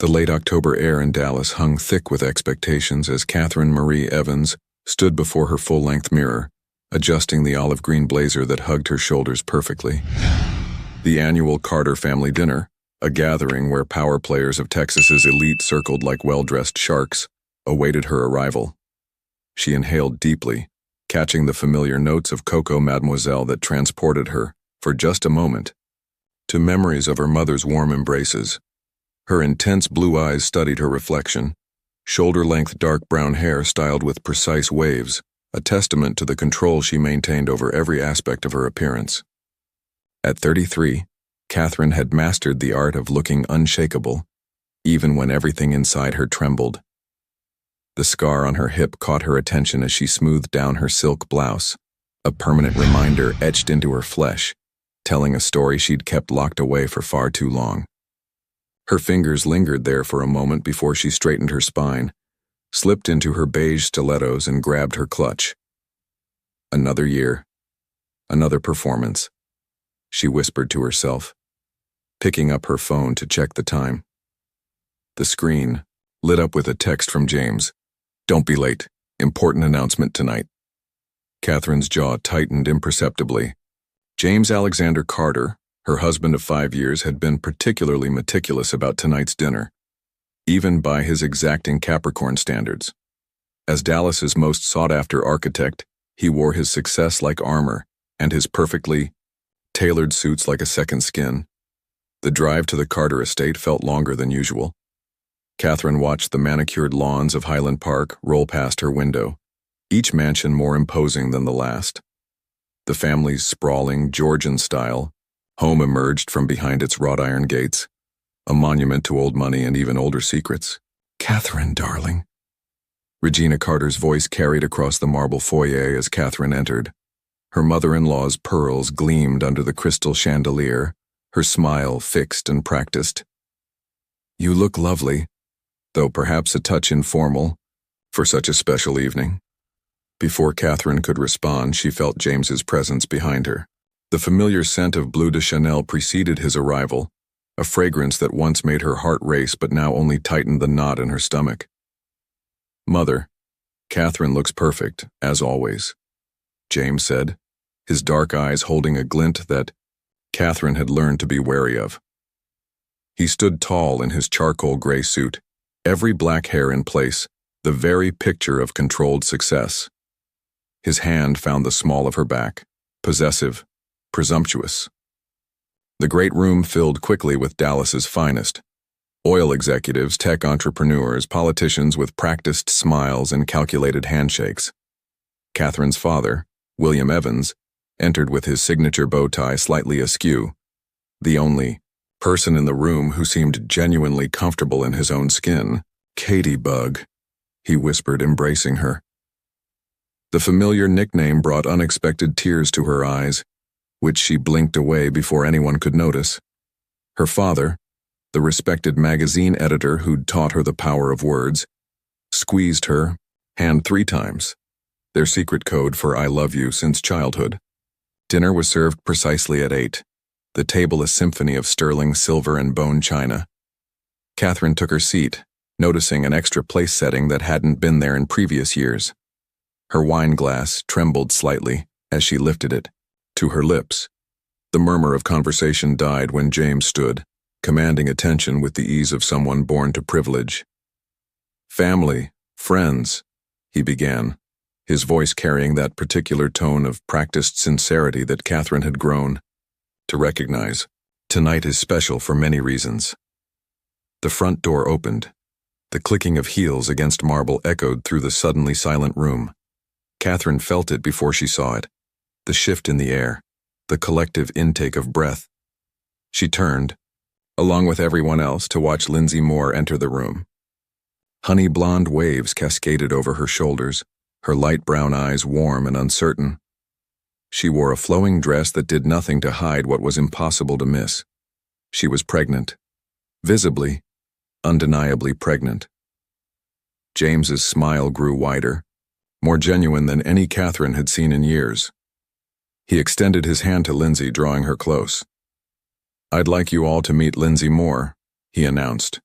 The late October air in Dallas hung thick with expectations as Catherine Marie Evans stood before her full-length mirror, adjusting the olive green blazer that hugged her shoulders perfectly. The annual Carter family dinner, a gathering where power players of Texas's elite circled like well-dressed sharks, awaited her arrival. She inhaled deeply, catching the familiar notes of Coco Mademoiselle that transported her, for just a moment, to memories of her mother's warm embraces. Her intense blue eyes studied her reflection, shoulder-length dark brown hair styled with precise waves, a testament to the control she maintained over every aspect of her appearance. At 33, Catherine had mastered the art of looking unshakable, even when everything inside her trembled. The scar on her hip caught her attention as she smoothed down her silk blouse, a permanent reminder etched into her flesh, telling a story she'd kept locked away for far too long. Her fingers lingered there for a moment before she straightened her spine, slipped into her beige stilettos and grabbed her clutch. Another year, another performance, she whispered to herself, picking up her phone to check the time. The screen lit up with a text from James. "Don't be late. Important announcement tonight." Catherine's jaw tightened imperceptibly. James Alexander Carter, her husband of 5 years, had been particularly meticulous about tonight's dinner, even by his exacting Capricorn standards. As Dallas's most sought-after architect, he wore his success like armor and his perfectly tailored suits like a second skin. The drive to the Carter estate felt longer than usual. Catherine watched the manicured lawns of Highland Park roll past her window, each mansion more imposing than the last. The family's sprawling, Georgian-style home emerged from behind its wrought iron gates, a monument to old money and even older secrets. "Catherine, darling." Regina Carter's voice carried across the marble foyer as Catherine entered. Her mother-in-law's pearls gleamed under the crystal chandelier, her smile fixed and practiced. "You look lovely, though perhaps a touch informal, for such a special evening." Before Catherine could respond, she felt James's presence behind her. The familiar scent of Bleu de Chanel preceded his arrival, a fragrance that once made her heart race but now only tightened the knot in her stomach. "Mother, Catherine looks perfect, as always," James said, his dark eyes holding a glint that Catherine had learned to be wary of. He stood tall in his charcoal gray suit, every black hair in place, the very picture of controlled success. His hand found the small of her back, possessive, presumptuous. The great room filled quickly with Dallas's finest. Oil executives, tech entrepreneurs, politicians with practiced smiles and calculated handshakes. Catherine's father, William Evans, entered with his signature bow tie slightly askew, the only person in the room who seemed genuinely comfortable in his own skin. "Katie Bug," he whispered, embracing her. The familiar nickname brought unexpected tears to her eyes, which she blinked away before anyone could notice. Her father, the respected magazine editor who'd taught her the power of words, squeezed her hand 3 times, their secret code for "I love you" since childhood. Dinner was served precisely at 8, the table a symphony of sterling silver and bone china. Catherine took her seat, noticing an extra place setting that hadn't been there in previous years. Her wine glass trembled slightly as she lifted it to her lips. The murmur of conversation died when James stood, commanding attention with the ease of someone born to privilege. "Family, friends," he began, his voice carrying that particular tone of practiced sincerity that Catherine had grown to recognize. "Tonight is special for many reasons." The front door opened. The clicking of heels against marble echoed through the suddenly silent room. Catherine felt it before she saw it, the shift in the air, the collective intake of breath. She turned, along with everyone else, to watch Lindsay Moore enter the room. Honey blonde waves cascaded over her shoulders, her light brown eyes warm and uncertain. She wore a flowing dress that did nothing to hide what was impossible to miss. She was pregnant. Visibly, undeniably pregnant. James's smile grew wider, more genuine than any Catherine had seen in years. He extended his hand to Lindsay, drawing her close. "I'd like you all to meet Lindsay Moore," he announced,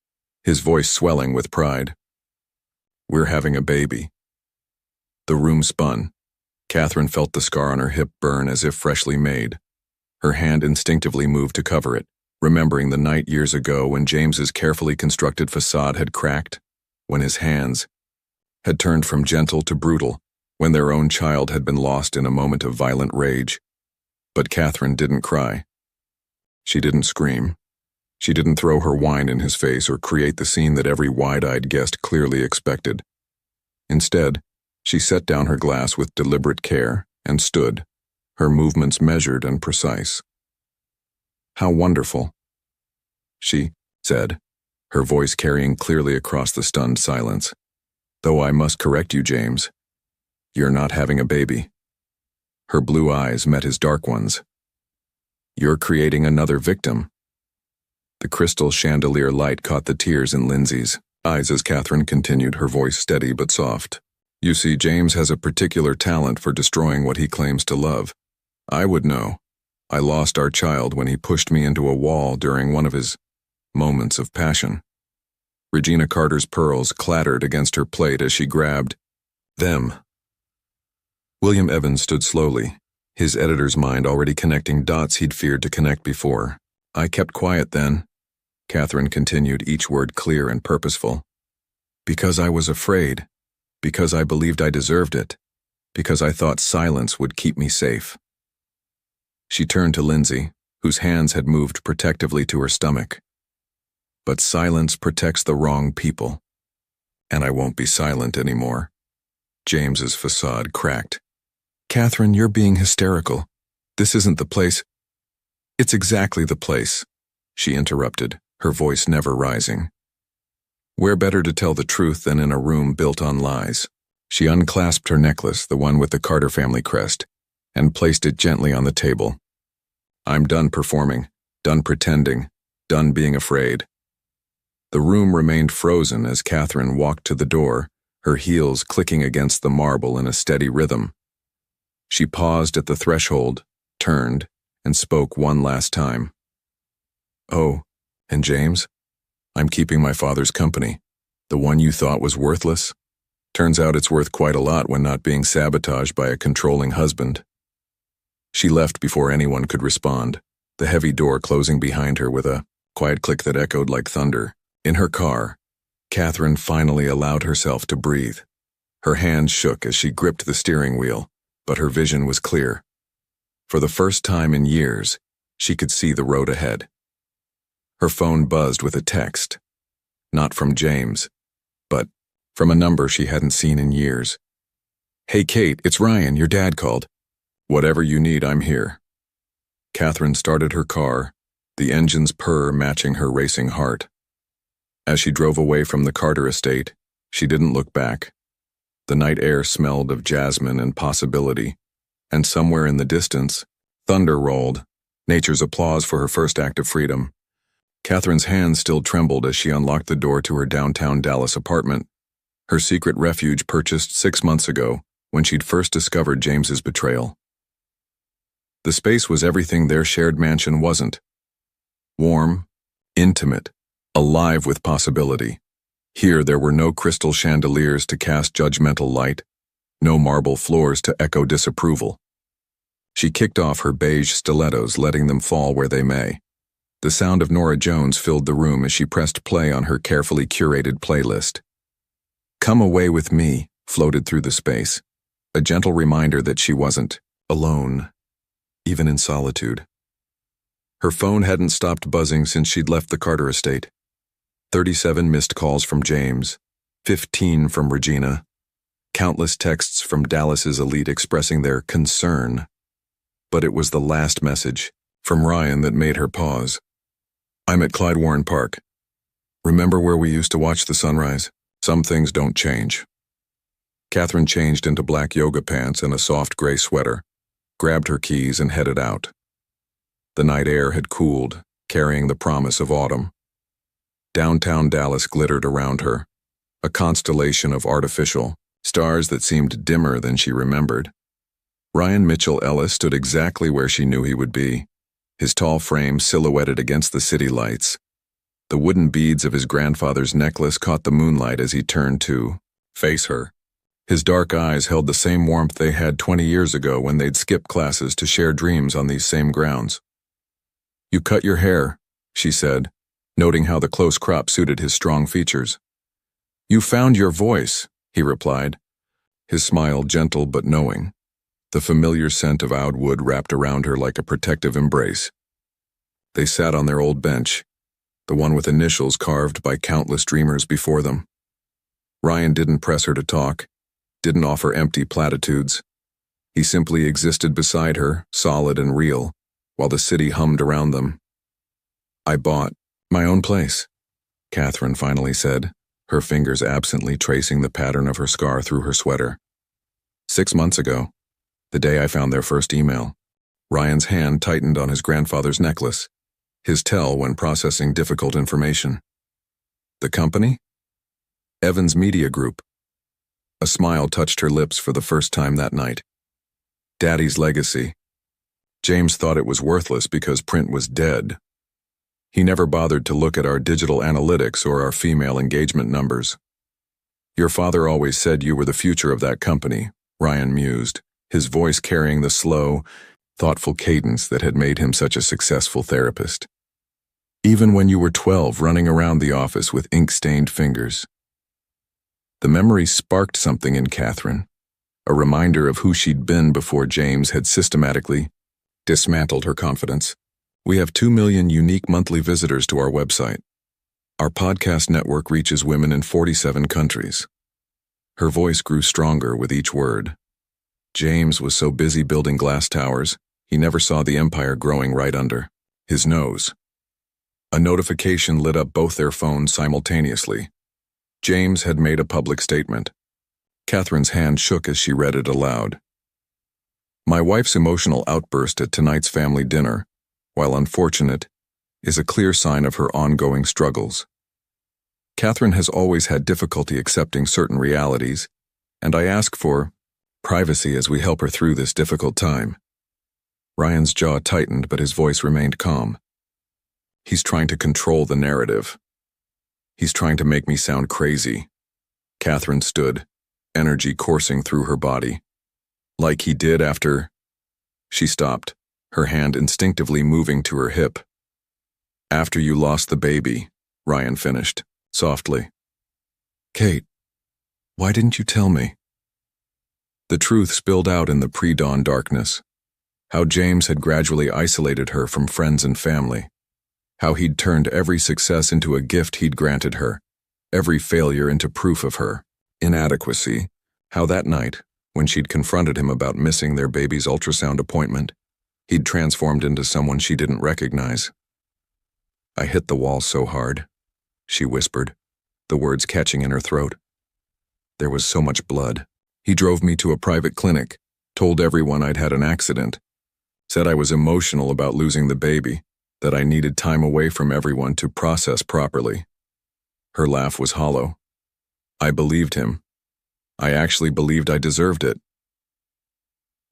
his voice swelling with pride. "We're having a baby." The room spun. Catherine felt the scar on her hip burn as if freshly made. Her hand instinctively moved to cover it, remembering the night years ago when James's carefully constructed facade had cracked, when his hands had turned from gentle to brutal, when their own child had been lost in a moment of violent rage. But Catherine didn't cry. She didn't scream. She didn't throw her wine in his face or create the scene that every wide-eyed guest clearly expected. Instead, she set down her glass with deliberate care and stood, her movements measured and precise. "How wonderful," she said, her voice carrying clearly across the stunned silence. "Though I must correct you, James. You're not having a baby." Her blue eyes met his dark ones. "You're creating another victim." The crystal chandelier light caught the tears in Lindsay's eyes as Catherine continued, her voice steady but soft. "You see, James has a particular talent for destroying what he claims to love. I would know. I lost our child when he pushed me into a wall during one of his moments of passion." Regina Carter's pearls clattered against her plate as she grabbed them. William Evans stood slowly, his editor's mind already connecting dots he'd feared to connect before. "I kept quiet then," Catherine continued, each word clear and purposeful. "Because I was afraid. Because I believed I deserved it. Because I thought silence would keep me safe." She turned to Lindsay, whose hands had moved protectively to her stomach. "But silence protects the wrong people. And I won't be silent anymore." James's facade cracked. "Catherine, you're being hysterical. This isn't the place." "It's exactly the place," she interrupted, her voice never rising. "Where better to tell the truth than in a room built on lies?" She unclasped her necklace, the one with the Carter family crest, and placed it gently on the table. "I'm done performing, done pretending, done being afraid." The room remained frozen as Catherine walked to the door, her heels clicking against the marble in a steady rhythm. She paused at the threshold, turned, and spoke one last time. "Oh, and James? I'm keeping my father's company. The one you thought was worthless? Turns out it's worth quite a lot when not being sabotaged by a controlling husband." She left before anyone could respond, the heavy door closing behind her with a quiet click that echoed like thunder. In her car, Catherine finally allowed herself to breathe. Her hands shook as she gripped the steering wheel, but her vision was clear. For the first time in years, she could see the road ahead. Her phone buzzed with a text. Not from James, but from a number she hadn't seen in years. "Hey Kate, it's Ryan, your dad called." "Whatever you need, I'm here." Catherine started her car, the engine's purr matching her racing heart. As she drove away from the Carter estate, she didn't look back. The night air smelled of jasmine and possibility, and somewhere in the distance, thunder rolled, nature's applause for her first act of freedom. Catherine's hands still trembled as she unlocked the door to her downtown Dallas apartment, her secret refuge purchased 6 months ago when she'd first discovered James's betrayal. The space was everything their shared mansion wasn't. Warm, intimate, alive with possibility. Here there were no crystal chandeliers to cast judgmental light, no marble floors to echo disapproval. She kicked off her beige stilettos, letting them fall where they may. The sound of Norah Jones filled the room as she pressed play on her carefully curated playlist. "Come Away With Me" floated through the space, a gentle reminder that she wasn't alone, even in solitude. Her phone hadn't stopped buzzing since she'd left the Carter estate. 37 missed calls from James, 15 from Regina, countless texts from Dallas's elite expressing their concern. But it was the last message, from Ryan, that made her pause. "I'm at Clyde Warren Park. Remember where we used to watch the sunrise? Some things don't change." Catherine changed into black yoga pants and a soft gray sweater, grabbed her keys and headed out. The night air had cooled, carrying the promise of autumn. Downtown Dallas glittered around her, a constellation of artificial stars that seemed dimmer than she remembered. Ryan Mitchell Ellis stood exactly where she knew he would be, his tall frame silhouetted against the city lights. The wooden beads of his grandfather's necklace caught the moonlight as he turned to face her. His dark eyes held the same warmth they had 20 years ago when they'd skipped classes to share dreams on these same grounds. "You cut your hair," she said, noting how the close crop suited his strong features. "You found your voice," he replied, his smile gentle but knowing. The familiar scent of oud wood wrapped around her like a protective embrace. They sat on their old bench, the one with initials carved by countless dreamers before them. Ryan didn't press her to talk, didn't offer empty platitudes. He simply existed beside her, solid and real, while the city hummed around them. "I bought my own place," Catherine finally said, her fingers absently tracing the pattern of her scar through her sweater. 6 months ago, the day I found their first email." Ryan's hand tightened on his grandfather's necklace, his tell when processing difficult information. "The company?" "Evans Media Group." A smile touched her lips for the first time that night. Daddy's legacy. James thought it was worthless because print was dead. He never bothered to look at our digital analytics or our female engagement numbers. "Your father always said you were the future of that company," Ryan mused, his voice carrying the slow, thoughtful cadence that had made him such a successful therapist. "Even when you were 12, running around the office with ink-stained fingers." The memory sparked something in Catherine, a reminder of who she'd been before James had systematically dismantled her confidence. "We have 2 million unique monthly visitors to our website. Our podcast network reaches women in 47 countries." Her voice grew stronger with each word. James was so busy building glass towers, he never saw the empire growing right under his nose. A notification lit up both their phones simultaneously. James had made a public statement. Catherine's hand shook as she read it aloud. "My wife's emotional outburst at tonight's family dinner, while unfortunate, is a clear sign of her ongoing struggles. Catherine has always had difficulty accepting certain realities, and I ask for privacy as we help her through this difficult time." Ryan's jaw tightened, but his voice remained calm. "He's trying to control the narrative. He's trying to make me sound crazy." Catherine stood, energy coursing through her body. "Like he did after—" She stopped, her hand instinctively moving to her hip. "After you lost the baby," Ryan finished, softly. "Kate, why didn't you tell me?" The truth spilled out in the pre-dawn darkness. How James had gradually isolated her from friends and family. How he'd turned every success into a gift he'd granted her, every failure into proof of her inadequacy. How that night, when she'd confronted him about missing their baby's ultrasound appointment, he'd transformed into someone she didn't recognize. "I hit the wall so hard," she whispered, the words catching in her throat. "There was so much blood. He drove me to a private clinic, told everyone I'd had an accident, said I was emotional about losing the baby, that I needed time away from everyone to process properly." Her laugh was hollow. "I believed him. I actually believed I deserved it."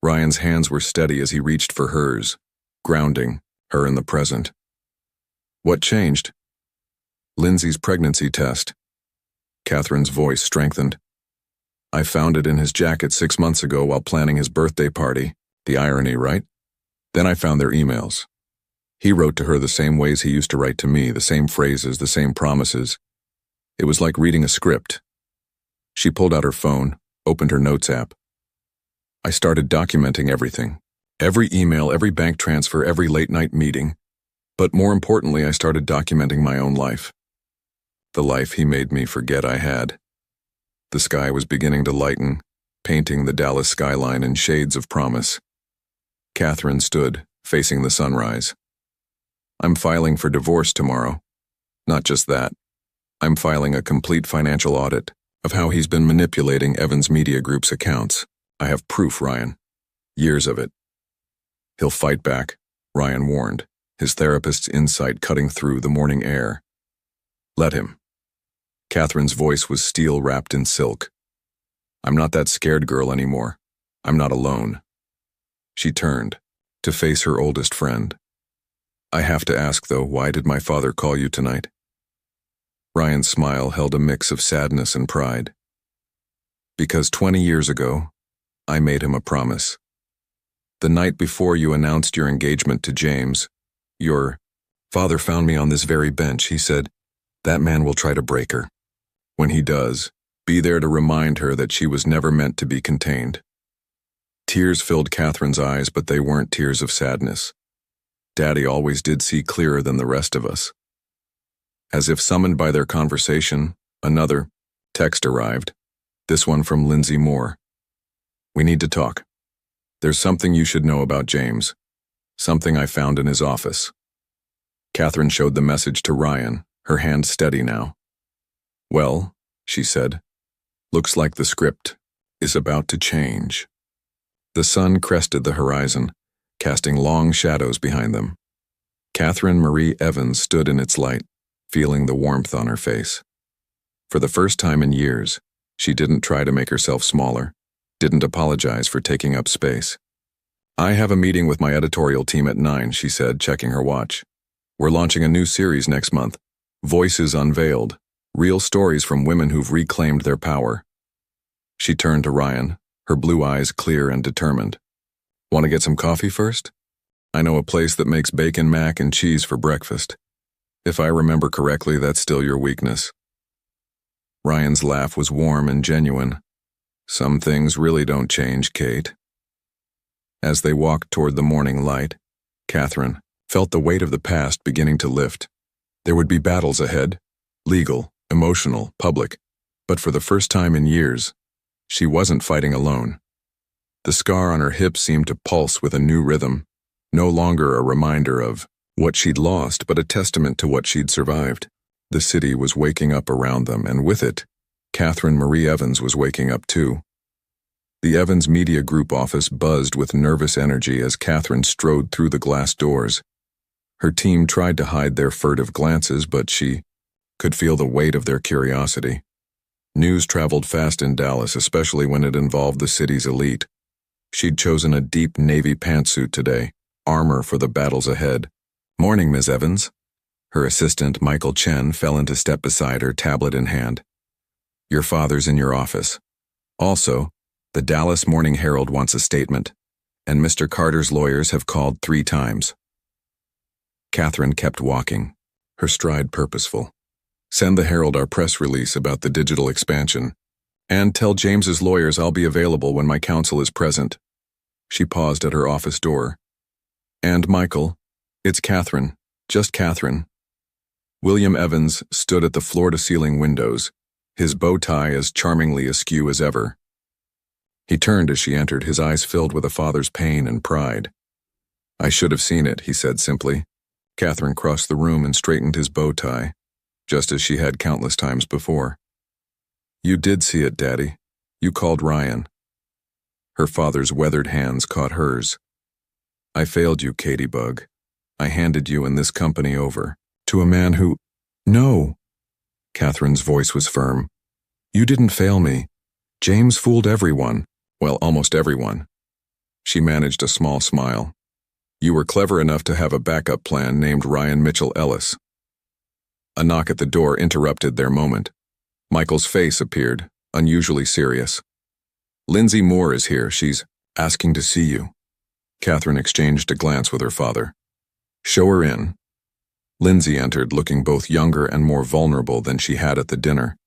Ryan's hands were steady as he reached for hers, grounding her in the present. "What changed?" "Lindsay's pregnancy test." Catherine's voice strengthened. "I found it in his jacket 6 months ago while planning his birthday party. The irony, right? Then I found their emails. He wrote to her the same ways he used to write to me, the same phrases, the same promises. It was like reading a script." She pulled out her phone, opened her notes app. "I started documenting everything. Every email, every bank transfer, every late-night meeting. But more importantly, I started documenting my own life. The life he made me forget I had." The sky was beginning to lighten, painting the Dallas skyline in shades of promise. Catherine stood, facing the sunrise. "I'm filing for divorce tomorrow. Not just that. I'm filing a complete financial audit of how he's been manipulating Evans Media Group's accounts. I have proof, Ryan. Years of it." "He'll fight back," Ryan warned, his therapist's insight cutting through the morning air. "Let him." Catherine's voice was steel wrapped in silk. "I'm not that scared girl anymore. I'm not alone." She turned, to face her oldest friend. "I have to ask, though, why did my father call you tonight?" Ryan's smile held a mix of sadness and pride. Because 20 years ago, I made him a promise. The night before you announced your engagement to James, your father found me on this very bench. He said, "That man will try to break her. When he does, be there to remind her that she was never meant to be contained." Tears filled Catherine's eyes, but they weren't tears of sadness. Daddy always did see clearer than the rest of us. As if summoned by their conversation, another text arrived, this one from Lindsay Moore. "We need to talk. There's something you should know about James. Something I found in his office." Catherine showed the message to Ryan, her hand steady now. "Well," she said, "looks like the script is about to change." The sun crested the horizon, casting long shadows behind them. Catherine Marie Evans stood in its light, feeling the warmth on her face. For the first time in years, she didn't try to make herself smaller, didn't apologize for taking up space. "I have a meeting with my editorial team at 9, she said, checking her watch. "We're launching a new series next month. Voices Unveiled. Real stories from women who've reclaimed their power." She turned to Ryan, her blue eyes clear and determined. "Want to get some coffee first? I know a place that makes bacon, mac, and cheese for breakfast. If I remember correctly, that's still your weakness." Ryan's laugh was warm and genuine. "Some things really don't change, Kate." As they walked toward the morning light, Catherine felt the weight of the past beginning to lift. There would be battles ahead, legal, emotional, public, but for the first time in years, she wasn't fighting alone. The scar on her hip seemed to pulse with a new rhythm, no longer a reminder of what she'd lost, but a testament to what she'd survived. The city was waking up around them, and with it, Catherine Marie Evans was waking up too. The Evans Media Group office buzzed with nervous energy as Catherine strode through the glass doors. Her team tried to hide their furtive glances, but she could feel the weight of their curiosity. News traveled fast in Dallas, especially when it involved the city's elite. She'd chosen a deep navy pantsuit today, armor for the battles ahead. "Morning, Ms. Evans." Her assistant, Michael Chen, fell into step beside her, tablet in hand. "Your father's in your office. Also, the Dallas Morning Herald wants a statement, and Mr. Carter's lawyers have called 3 times. Catherine kept walking, her stride purposeful. "Send the Herald our press release about the digital expansion, and tell James's lawyers I'll be available when my counsel is present." She paused at her office door. "And Michael, it's Catherine, just Catherine." William Evans stood at the floor-to-ceiling windows, his bow tie as charmingly askew as ever. He turned as she entered, his eyes filled with a father's pain and pride. "I should have seen it," he said simply. Catherine crossed the room and straightened his bow tie, just as she had countless times before. "You did see it, Daddy. You called Ryan." Her father's weathered hands caught hers. "I failed you, Katie Bug. I handed you and this company over to a man who—" "No." Catherine's voice was firm. "You didn't fail me. James fooled everyone. Well, almost everyone." She managed a small smile. "You were clever enough to have a backup plan named Ryan Mitchell Ellis." A knock at the door interrupted their moment. Michael's face appeared, unusually serious. "Lindsay Moore is here. She's asking to see you." Catherine exchanged a glance with her father. "Show her in." Lindsay entered, looking both younger and more vulnerable than she had at the dinner.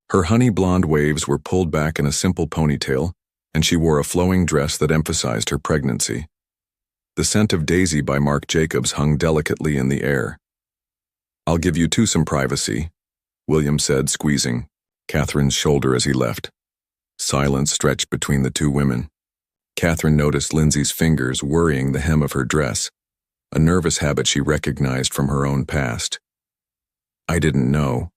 Her honey blonde waves were pulled back in a simple ponytail, and she wore a flowing dress that emphasized her pregnancy. The Scent of Daisy by Marc Jacobs hung delicately in the air. "I'll give you two some privacy," William said, squeezing Catherine's shoulder as he left. Silence stretched between the two women. Catherine noticed Lindsay's fingers worrying the hem of her dress, a nervous habit she recognized from her own past. "I didn't know,"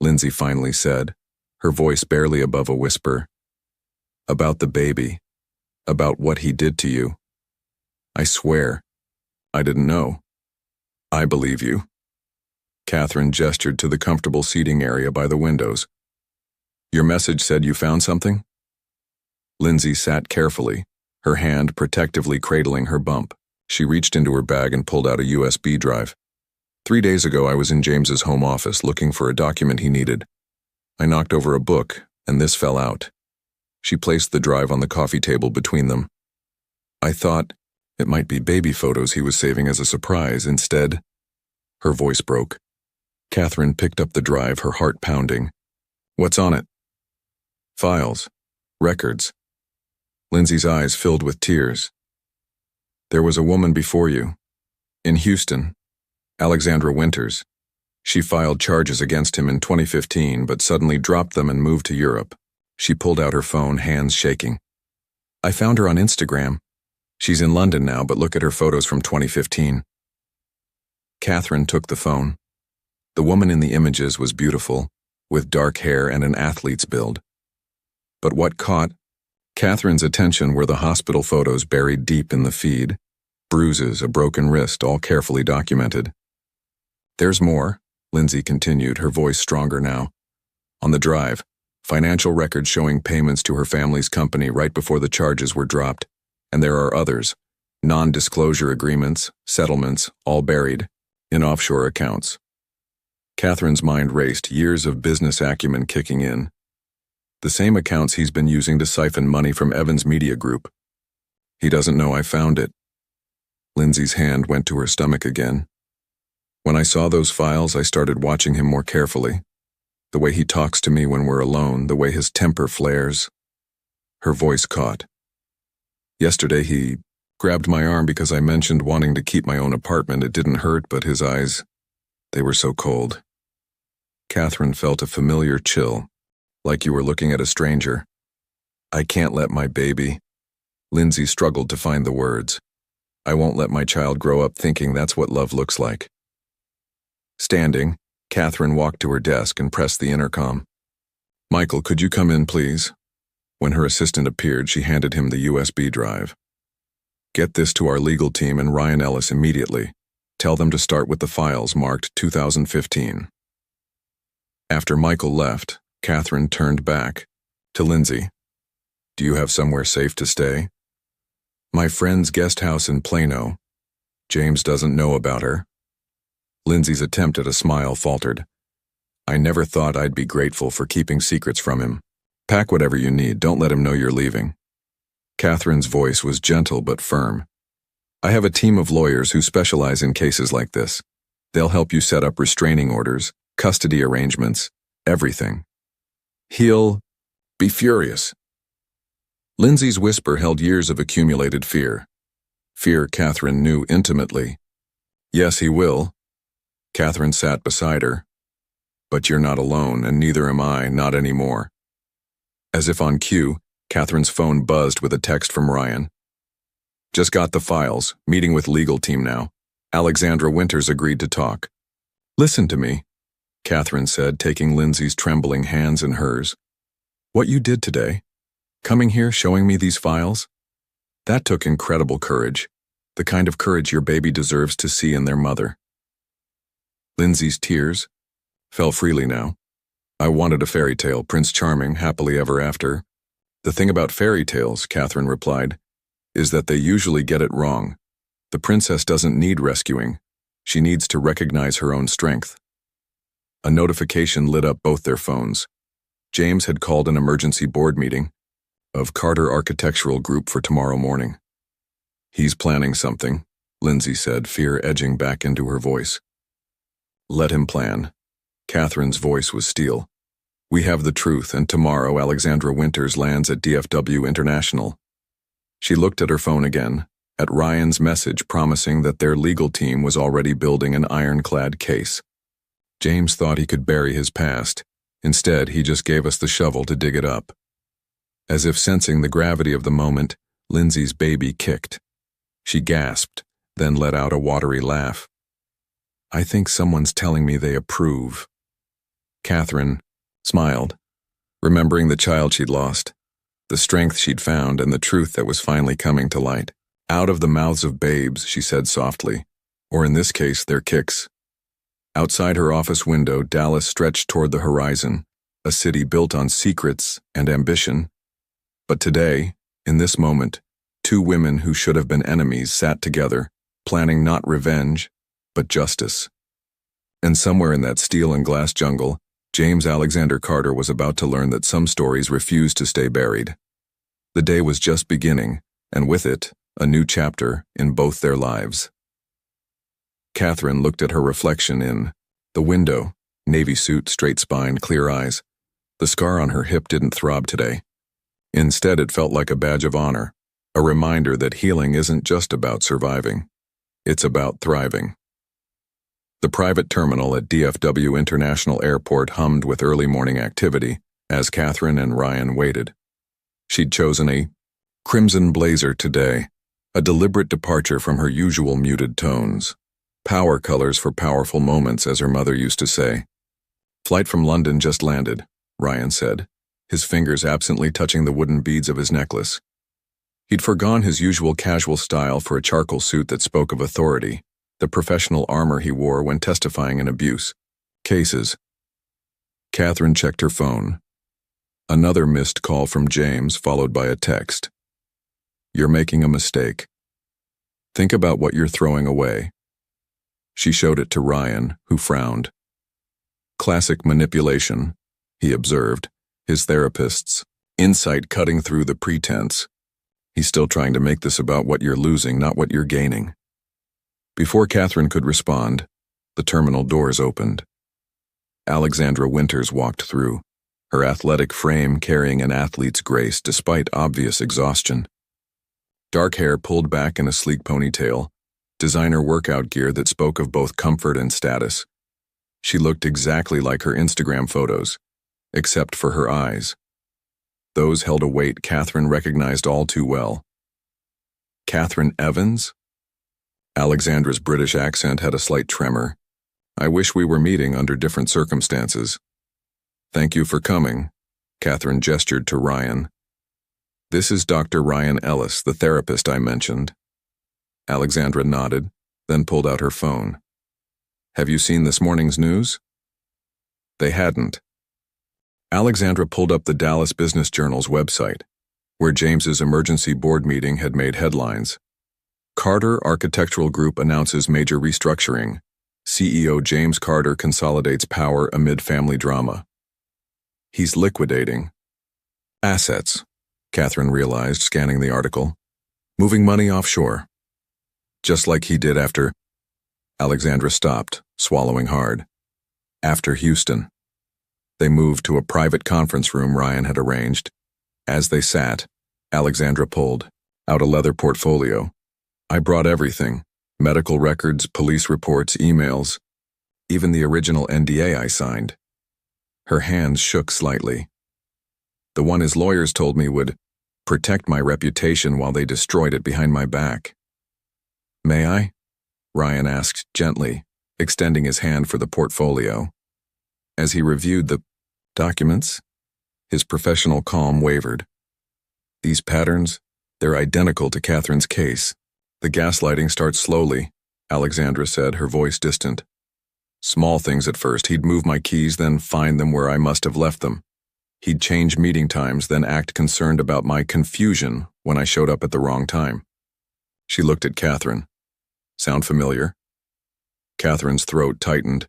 Lindsay finally said, her voice barely above a whisper. "About the baby. About what he did to you. I swear, I didn't know." "I believe you." Catherine gestured to the comfortable seating area by the windows. "Your message said you found something?" Lindsay sat carefully, her hand protectively cradling her bump. She reached into her bag and pulled out a USB drive. 3 days ago, I was in James's home office looking for a document he needed. I knocked over a book, and this fell out. She placed the drive on the coffee table between them. I thought it might be baby photos he was saving as a surprise. Instead, her voice broke. Catherine picked up the drive, her heart pounding. What's on it? Files. Records. Lindsay's eyes filled with tears. There was a woman before you. In Houston. Alexandra Winters. She filed charges against him in 2015, but suddenly dropped them and moved to Europe. She pulled out her phone, hands shaking. I found her on Instagram. She's in London now, but look at her photos from 2015. Catherine took the phone. The woman in the images was beautiful, with dark hair and an athlete's build. But what caught Catherine's attention were the hospital photos buried deep in the feed. Bruises, a broken wrist, all carefully documented. There's more, Lindsay continued, her voice stronger now. On the drive, financial records showing payments to her family's company right before the charges were dropped. And there are others, non-disclosure agreements, settlements, all buried in offshore accounts. Catherine's mind raced, years of business acumen kicking in. The same accounts he's been using to siphon money from Evans Media Group. He doesn't know I found it. Lindsay's hand went to her stomach again. When I saw those files, I started watching him more carefully. The way he talks to me when we're alone, the way his temper flares. Her voice caught. Yesterday he grabbed my arm because I mentioned wanting to keep my own apartment. It didn't hurt, but his eyes, they were so cold. Catherine felt a familiar chill, like you were looking at a stranger. I can't let my baby. Lindsay struggled to find the words. I won't let my child grow up thinking that's what love looks like. Standing, Catherine walked to her desk and pressed the intercom. Michael, could you come in, please? When her assistant appeared, she handed him the USB drive. Get this to our legal team and Ryan Ellis immediately. Tell them to start with the files marked 2015. After Michael left, Catherine turned back to Lindsay. Do you have somewhere safe to stay? My friend's guest house in Plano. James doesn't know about her. Lindsay's attempt at a smile faltered. I never thought I'd be grateful for keeping secrets from him. Pack whatever you need, don't let him know you're leaving. Catherine's voice was gentle but firm. I have a team of lawyers who specialize in cases like this. They'll help you set up restraining orders, custody arrangements, everything. He'll be furious. Lindsay's whisper held years of accumulated fear. Fear Catherine knew intimately. Yes, he will. Catherine sat beside her. But you're not alone, and neither am I, not anymore. As if on cue, Catherine's phone buzzed with a text from Ryan. Just got the files, meeting with legal team now. Alexandra Winters agreed to talk. Listen to me, Catherine said, taking Lindsay's trembling hands in hers. What you did today, coming here, showing me these files, that took incredible courage, the kind of courage your baby deserves to see in their mother. Lindsay's tears fell freely now. I wanted a fairy tale, Prince Charming, happily ever after. The thing about fairy tales, Catherine replied, is that they usually get it wrong. The princess doesn't need rescuing. She needs to recognize her own strength. A notification lit up both their phones. James had called an emergency board meeting of Carter Architectural Group for tomorrow morning. He's planning something, Lindsay said, fear edging back into her voice. Let him plan. Catherine's voice was steel. We have the truth, and tomorrow Alexandra Winters lands at DFW International. She looked at her phone again, at Ryan's message promising that their legal team was already building an ironclad case. James thought he could bury his past. Instead, he just gave us the shovel to dig it up. As if sensing the gravity of the moment, Lindsay's baby kicked. She gasped, then let out a watery laugh. I think someone's telling me they approve. Catherine smiled, remembering the child she'd lost, the strength she'd found, and the truth that was finally coming to light. Out of the mouths of babes, she said softly, or in this case, their kicks. Outside her office window, Dallas stretched toward the horizon, a city built on secrets and ambition. But today, in this moment, two women who should have been enemies sat together, planning not revenge, but justice. And somewhere in that steel and glass jungle, James Alexander Carter was about to learn that some stories refuse to stay buried. The day was just beginning, and with it, a new chapter in both their lives. Catherine looked at her reflection in the window, navy suit, straight spine, clear eyes. The scar on her hip didn't throb today. Instead, it felt like a badge of honor, a reminder that healing isn't just about surviving. It's about thriving. The private terminal at DFW International Airport hummed with early morning activity as Catherine and Ryan waited. She'd chosen a crimson blazer today, a deliberate departure from her usual muted tones. Power colors for powerful moments, as her mother used to say. Flight from London just landed, Ryan said, his fingers absently touching the wooden beads of his necklace. He'd forgone his usual casual style for a charcoal suit that spoke of authority, the professional armor he wore when testifying in abuse cases. Catherine checked her phone. Another missed call from James, followed by a text. "You're making a mistake. Think about what you're throwing away." She showed it to Ryan, who frowned. Classic manipulation, he observed, his therapist's insight cutting through the pretense. He's still trying to make this about what you're losing, not what you're gaining. Before Catherine could respond, the terminal doors opened. Alexandra Winters walked through, her athletic frame carrying an athlete's grace despite obvious exhaustion. Dark hair pulled back in a sleek ponytail, designer workout gear that spoke of both comfort and status. She looked exactly like her Instagram photos, except for her eyes. Those held a weight Catherine recognized all too well. Catherine Evans? Alexandra's British accent had a slight tremor. "I wish we were meeting under different circumstances." "Thank you for coming," Catherine gestured to Ryan. "This is Dr. Ryan Ellis, the therapist I mentioned." Alexandra nodded, then pulled out her phone. "Have you seen this morning's news?" They hadn't. Alexandra pulled up the Dallas Business Journal's website, where James's emergency board meeting had made headlines. Carter Architectural Group announces major restructuring. CEO James Carter consolidates power amid family drama. He's liquidating assets, Catherine realized, scanning the article. Moving money offshore. Just like he did after... Alexandra stopped, swallowing hard. After Houston. They moved to a private conference room Ryan had arranged. As they sat, Alexandra pulled out a leather portfolio. "I brought everything. Medical records, police reports, emails. Even the original NDA I signed." Her hands shook slightly. "The one his lawyers told me would protect my reputation while they destroyed it behind my back." "May I?" Ryan asked gently, extending his hand for the portfolio. As he reviewed the documents, his professional calm wavered. "These patterns, they're identical to Catherine's case." "The gaslighting starts slowly," Alexandra said, her voice distant. "Small things at first. He'd move my keys, then find them where I must have left them. He'd change meeting times, then act concerned about my confusion when I showed up at the wrong time." She looked at Catherine. "Sound familiar?" Catherine's throat tightened.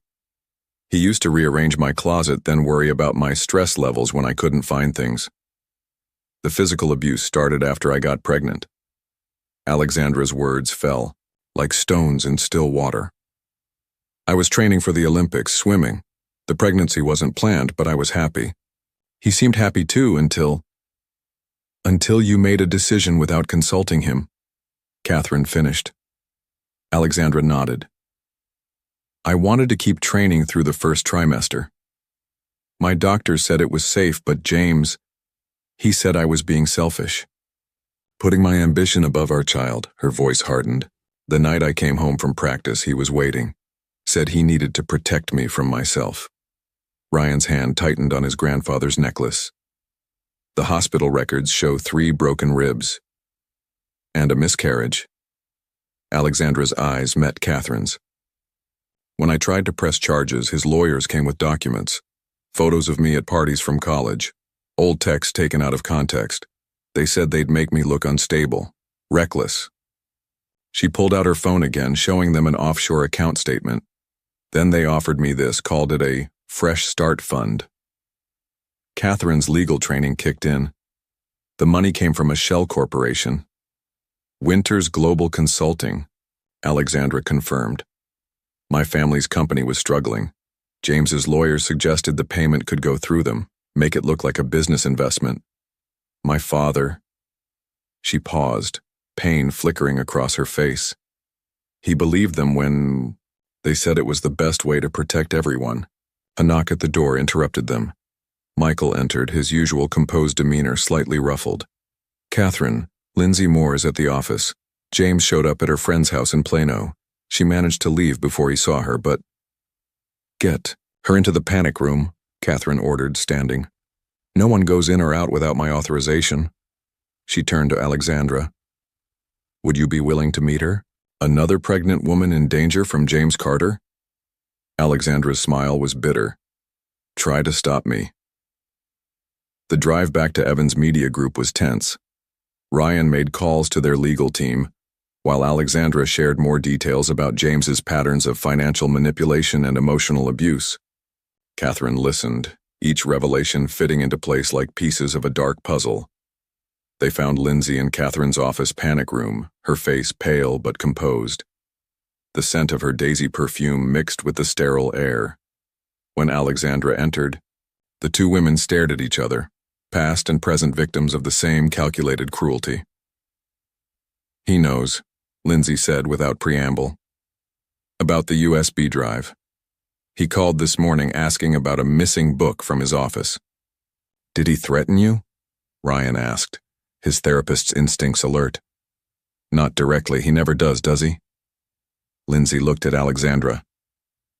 "He used to rearrange my closet, then worry about my stress levels when I couldn't find things. The physical abuse started after I got pregnant." Alexandra's words fell, like stones in still water. "I was training for the Olympics, swimming. The pregnancy wasn't planned, but I was happy. He seemed happy too until you made a decision without consulting him," Catherine finished. Alexandra nodded. "I wanted to keep training through the first trimester. My doctor said it was safe, but James, he said I was being selfish. Putting my ambition above our child," her voice hardened. "The night I came home from practice, he was waiting. Said he needed to protect me from myself." Ryan's hand tightened on his grandfather's necklace. "The hospital records show 3 broken ribs. And a miscarriage." Alexandra's eyes met Catherine's. "When I tried to press charges, his lawyers came with documents. Photos of me at parties from college. Old texts taken out of context. They said they'd make me look unstable, reckless." She pulled out her phone again, showing them an offshore account statement. Then they offered me this, called it a Fresh Start Fund. Catherine's legal training kicked in. The money came from a shell corporation. Winters Global Consulting, Alexandra confirmed. My family's company was struggling. James's lawyers suggested the payment could go through them, make it look like a business investment. My father. She paused, pain flickering across her face. He believed them when they said it was the best way to protect everyone. A knock at the door interrupted them. Michael entered, his usual composed demeanor slightly ruffled. Catherine, Lindsay Moore is at the office. James showed up at her friend's house in Plano. She managed to leave before he saw her, but... Get her into the panic room, Catherine ordered, standing. No one goes in or out without my authorization. She turned to Alexandra. Would you be willing to meet her? Another pregnant woman in danger from James Carter? Alexandra's smile was bitter. Try to stop me. The drive back to Evans Media Group was tense. Ryan made calls to their legal team, while Alexandra shared more details about James's patterns of financial manipulation and emotional abuse. Catherine listened, each revelation fitting into place like pieces of a dark puzzle. They found Lindsay in Catherine's office panic room, her face pale but composed. The scent of her daisy perfume mixed with the sterile air. When Alexandra entered, the two women stared at each other, past and present victims of the same calculated cruelty. He knows, Lindsay said without preamble. About the USB drive. He called this morning asking about a missing book from his office. Did he threaten you? Ryan asked, his therapist's instincts alert. Not directly, he never does he? Lindsay looked at Alexandra.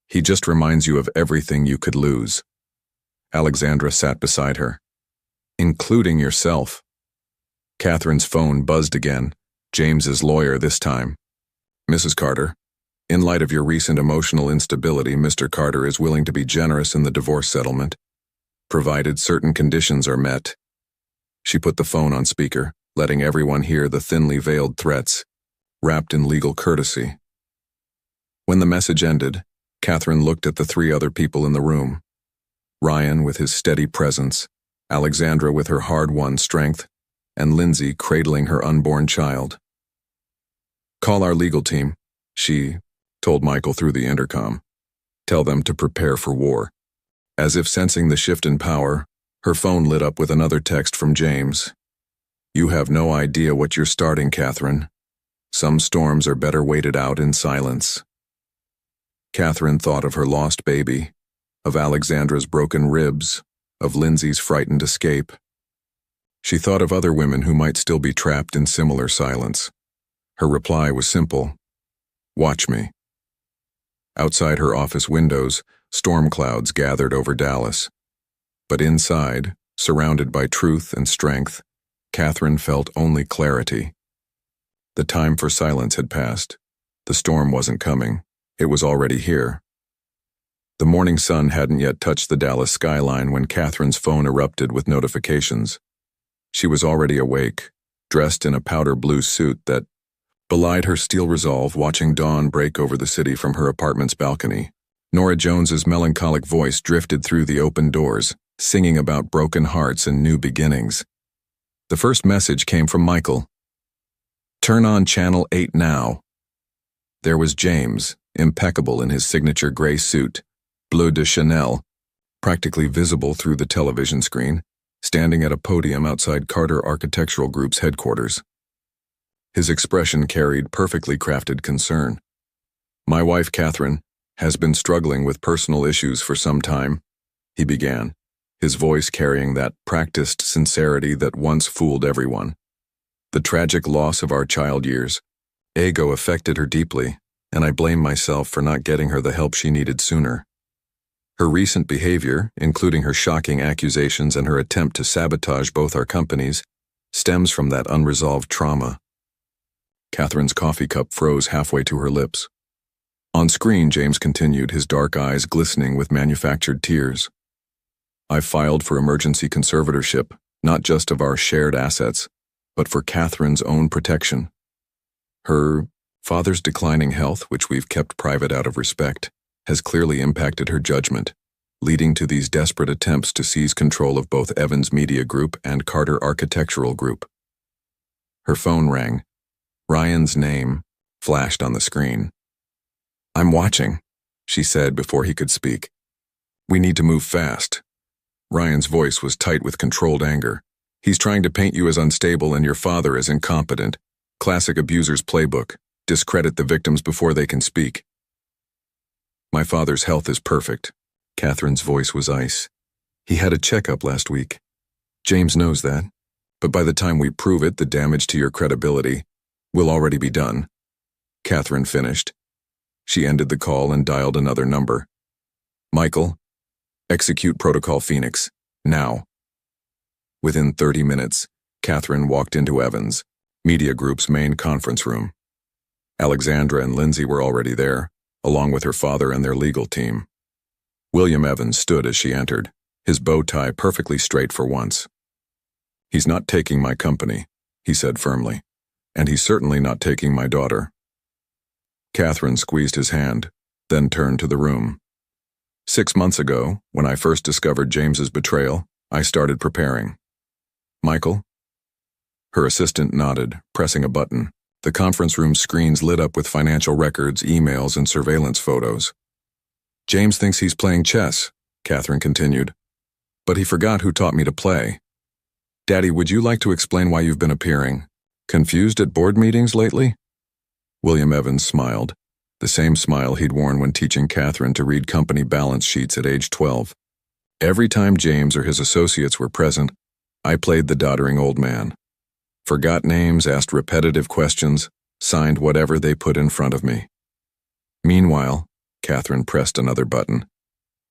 He just reminds you of everything you could lose. Alexandra sat beside her. Including yourself. Catherine's phone buzzed again, James's lawyer this time. Mrs. Carter, in light of your recent emotional instability, Mr. Carter is willing to be generous in the divorce settlement, provided certain conditions are met. She put the phone on speaker, letting everyone hear the thinly veiled threats, wrapped in legal courtesy. When the message ended, Catherine looked at the three other people in the room. Ryan with his steady presence, Alexandra with her hard-won strength, and Lindsay cradling her unborn child. Call our legal team, she told Michael through the intercom. Tell them to prepare for war. As if sensing the shift in power, her phone lit up with another text from James. You have no idea what you're starting, Catherine. Some storms are better waited out in silence. Catherine thought of her lost baby, of Alexandra's broken ribs, of Lindsay's frightened escape. She thought of other women who might still be trapped in similar silence. Her reply was simple. Watch me. Outside her office windows, storm clouds gathered over Dallas. But inside, surrounded by truth and strength, Catherine felt only clarity. The time for silence had passed. The storm wasn't coming. It was already here. The morning sun hadn't yet touched the Dallas skyline when Catherine's phone erupted with notifications. She was already awake, dressed in a powder blue suit that belied her steel resolve, watching dawn break over the city from her apartment's balcony. Nora Jones's melancholic voice drifted through the open doors, singing about broken hearts and new beginnings. The first message came from Michael. Turn on Channel 8 now. There was James, impeccable in his signature gray suit, bleu de Chanel, practically visible through the television screen, standing at a podium outside Carter Architectural Group's headquarters. His expression carried perfectly crafted concern. My wife, Catherine, has been struggling with personal issues for some time, he began, his voice carrying that practiced sincerity that once fooled everyone. The tragic loss of our child years, ego affected her deeply, and I blame myself for not getting her the help she needed sooner. Her recent behavior, including her shocking accusations and her attempt to sabotage both our companies, stems from that unresolved trauma. Catherine's coffee cup froze halfway to her lips. On screen, James continued, his dark eyes glistening with manufactured tears. I've filed for emergency conservatorship, not just of our shared assets, but for Catherine's own protection. Her father's declining health, which we've kept private out of respect, has clearly impacted her judgment, leading to these desperate attempts to seize control of both Evans Media Group and Carter Architectural Group. Her phone rang. Ryan's name flashed on the screen. "I'm watching," she said before he could speak. "We need to move fast." Ryan's voice was tight with controlled anger. "He's trying to paint you as unstable and your father as incompetent. Classic abuser's playbook. Discredit the victims before they can speak." "My father's health is perfect." Catherine's voice was ice. "He had a checkup last week. James knows that. But by the time we prove it, the damage to your credibility will already be done." Catherine finished. She ended the call and dialed another number. "Michael, execute Protocol Phoenix, now." Within 30 minutes, Catherine walked into Evans Media Group's main conference room. Alexandra and Lindsay were already there, along with her father and their legal team. William Evans stood as she entered, his bow tie perfectly straight for once. "He's not taking my company," he said firmly, "and he's certainly not taking my daughter." Catherine squeezed his hand, then turned to the room. 6 months ago, when I first discovered James's betrayal, I started preparing. "Michael?" Her assistant nodded, pressing a button. The conference room screens lit up with financial records, emails, and surveillance photos. "James thinks he's playing chess," Catherine continued. "But he forgot who taught me to play. Daddy, would you like to explain why you've been appearing? Confused at board meetings lately?" William Evans smiled, the same smile he'd worn when teaching Catherine to read company balance sheets at age 12. "Every time James or his associates were present, I played the doddering old man. Forgot names, asked repetitive questions, signed whatever they put in front of me." Meanwhile, Catherine pressed another button.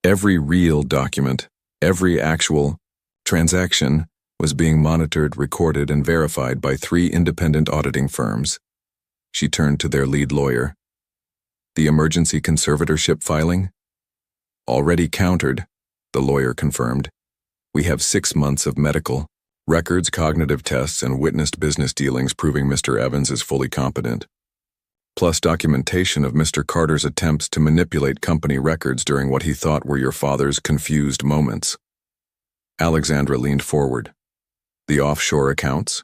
Every real document, every actual transaction was being monitored, recorded, and verified by 3 independent auditing firms. She turned to their lead lawyer. "The emergency conservatorship filing?" "Already countered," the lawyer confirmed. "We have 6 months of medical records, cognitive tests, and witnessed business dealings proving Mr. Evans is fully competent, plus documentation of Mr. Carter's attempts to manipulate company records during what he thought were your father's confused moments." Alexandra leaned forward. "The offshore accounts?"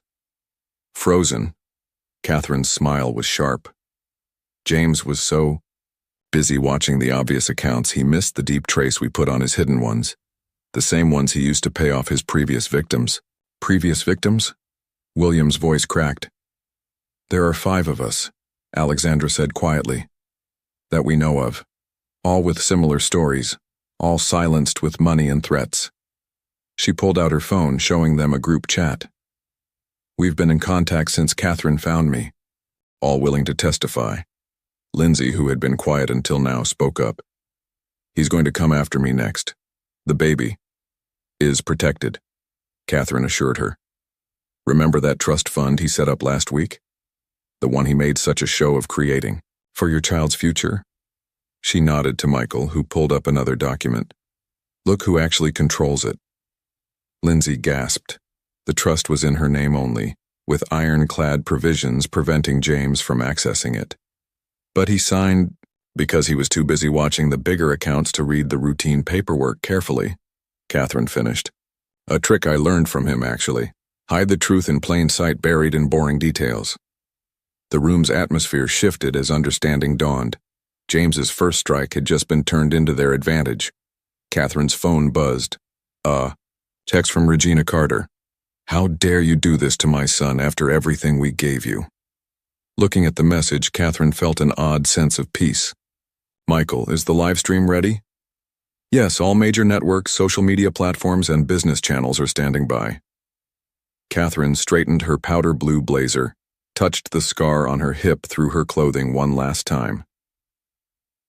"Frozen." Catherine's smile was sharp. "James was so busy watching the obvious accounts, he missed the deep trace we put on his hidden ones, the same ones he used to pay off his previous victims." "Previous victims?" William's voice cracked. "There are 5 of us," Alexandra said quietly, "that we know of, all with similar stories, all silenced with money and threats." She pulled out her phone, showing them a group chat. "We've been in contact since Catherine found me, all willing to testify." Lindsay, who had been quiet until now, spoke up. "He's going to come after me next. The baby is protected," Catherine assured her. "Remember that trust fund he set up last week? The one he made such a show of creating, for your child's future?" She nodded to Michael, who pulled up another document. "Look who actually controls it." Lindsay gasped. The trust was in her name only, with ironclad provisions preventing James from accessing it. "But he signed because he was too busy watching the bigger accounts to read the routine paperwork carefully," Catherine finished. "A trick I learned from him, actually. Hide the truth in plain sight, buried in boring details." The room's atmosphere shifted as understanding dawned. James's first strike had just been turned into their advantage. Catherine's phone buzzed. Text from Regina Carter. "How dare you do this to my son after everything we gave you?" Looking at the message, Catherine felt an odd sense of peace. "Michael, is the live stream ready?" "Yes, all major networks, social media platforms, and business channels are standing by." Catherine straightened her powder blue blazer, touched the scar on her hip through her clothing one last time.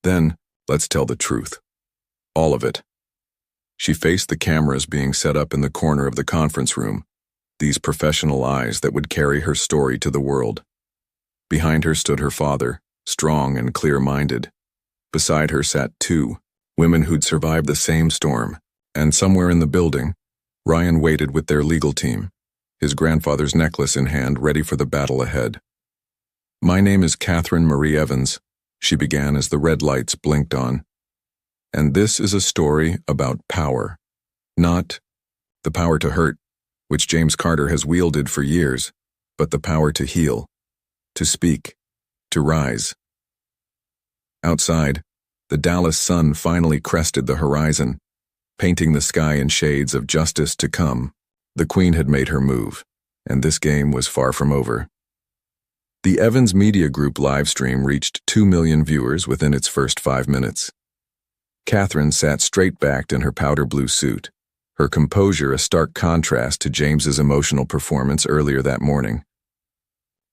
"Then, let's tell the truth. All of it." She faced the cameras being set up in the corner of the conference room, these professional eyes that would carry her story to the world. Behind her stood her father, strong and clear-minded. Beside her sat 2 women who'd survived the same storm, and somewhere in the building, Ryan waited with their legal team, his grandfather's necklace in hand, ready for the battle ahead. "My name is Catherine Marie Evans," she began as the red lights blinked on. And this is a story about power. Not the power to hurt, which James Carter has wielded for years, but the power to heal, to speak, to rise. Outside, the Dallas sun finally crested the horizon, painting the sky in shades of justice to come. The Queen had made her move, and this game was far from over. The Evans Media Group livestream reached 2 million viewers within its first 5 minutes. Catherine sat straight-backed in her powder blue suit, her composure a stark contrast to James's emotional performance earlier that morning.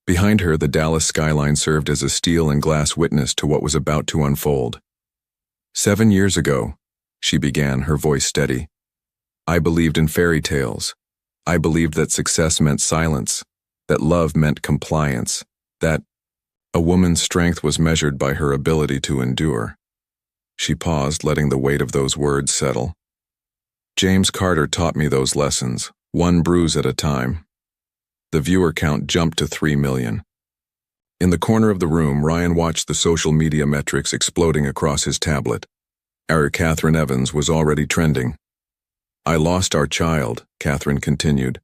Behind her, the Dallas skyline served as a steel and glass witness to what was about to unfold. 7 years ago, she began, her voice steady. I believed in fairy tales. I believed that success meant silence, that love meant compliance, that a woman's strength was measured by her ability to endure. She paused, letting the weight of those words settle. James Carter taught me those lessons, one bruise at a time. The viewer count jumped to 3 million. In the corner of the room, Ryan watched the social media metrics exploding across his tablet. Our Catherine Evans was already trending. I lost our child, Catherine continued,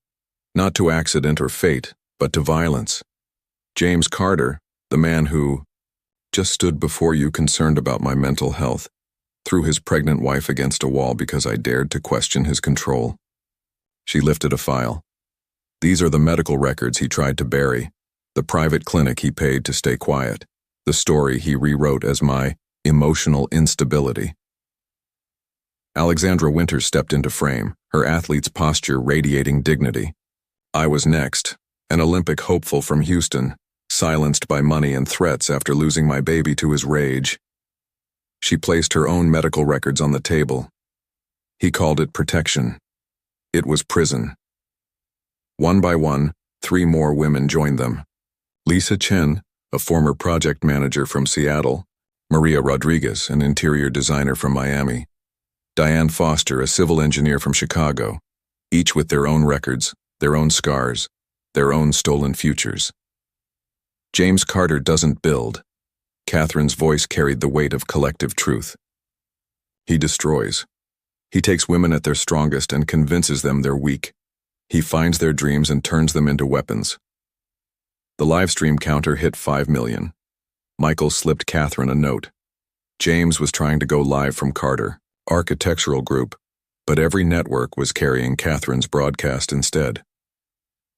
not to accident or fate, but to violence. James Carter, the man who just stood before you concerned about my mental health, threw his pregnant wife against a wall because I dared to question his control. She lifted a file. These are the medical records he tried to bury, the private clinic he paid to stay quiet, the story he rewrote as my emotional instability. Alexandra Winters stepped into frame, her athlete's posture radiating dignity. I was next, an Olympic hopeful from Houston, silenced by money and threats after losing my baby to his rage. She placed her own medical records on the table. He called it protection. It was prison. One by one, 3 more women joined them. Lisa Chen, a former project manager from Seattle, Maria Rodriguez, an interior designer from Miami, Diane Foster, a civil engineer from Chicago, each with their own records, their own scars, their own stolen futures. James Carter doesn't build. Catherine's voice carried the weight of collective truth. He destroys. He takes women at their strongest and convinces them they're weak. He finds their dreams and turns them into weapons. The livestream counter hit 5 million. Michael slipped Catherine a note. James was trying to go live from Carter, Architectural Group, but every network was carrying Catherine's broadcast instead.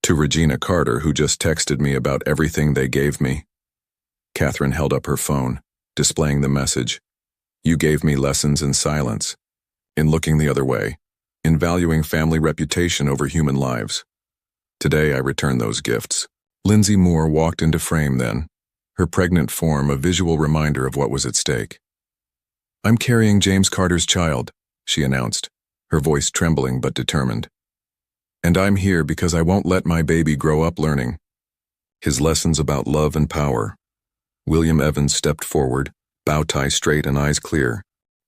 To Regina Carter, who just texted me about everything they gave me. Catherine held up her phone, displaying the message. You gave me lessons in silence, in looking the other way, in valuing family reputation over human lives. Today I return those gifts. Lindsay Moore walked into frame then, her pregnant form a visual reminder of what was at stake. I'm carrying James Carter's child, she announced, her voice trembling but determined. And I'm here because I won't let my baby grow up learning his lessons about love and power. William Evans stepped forward, bow tie straight and eyes clear.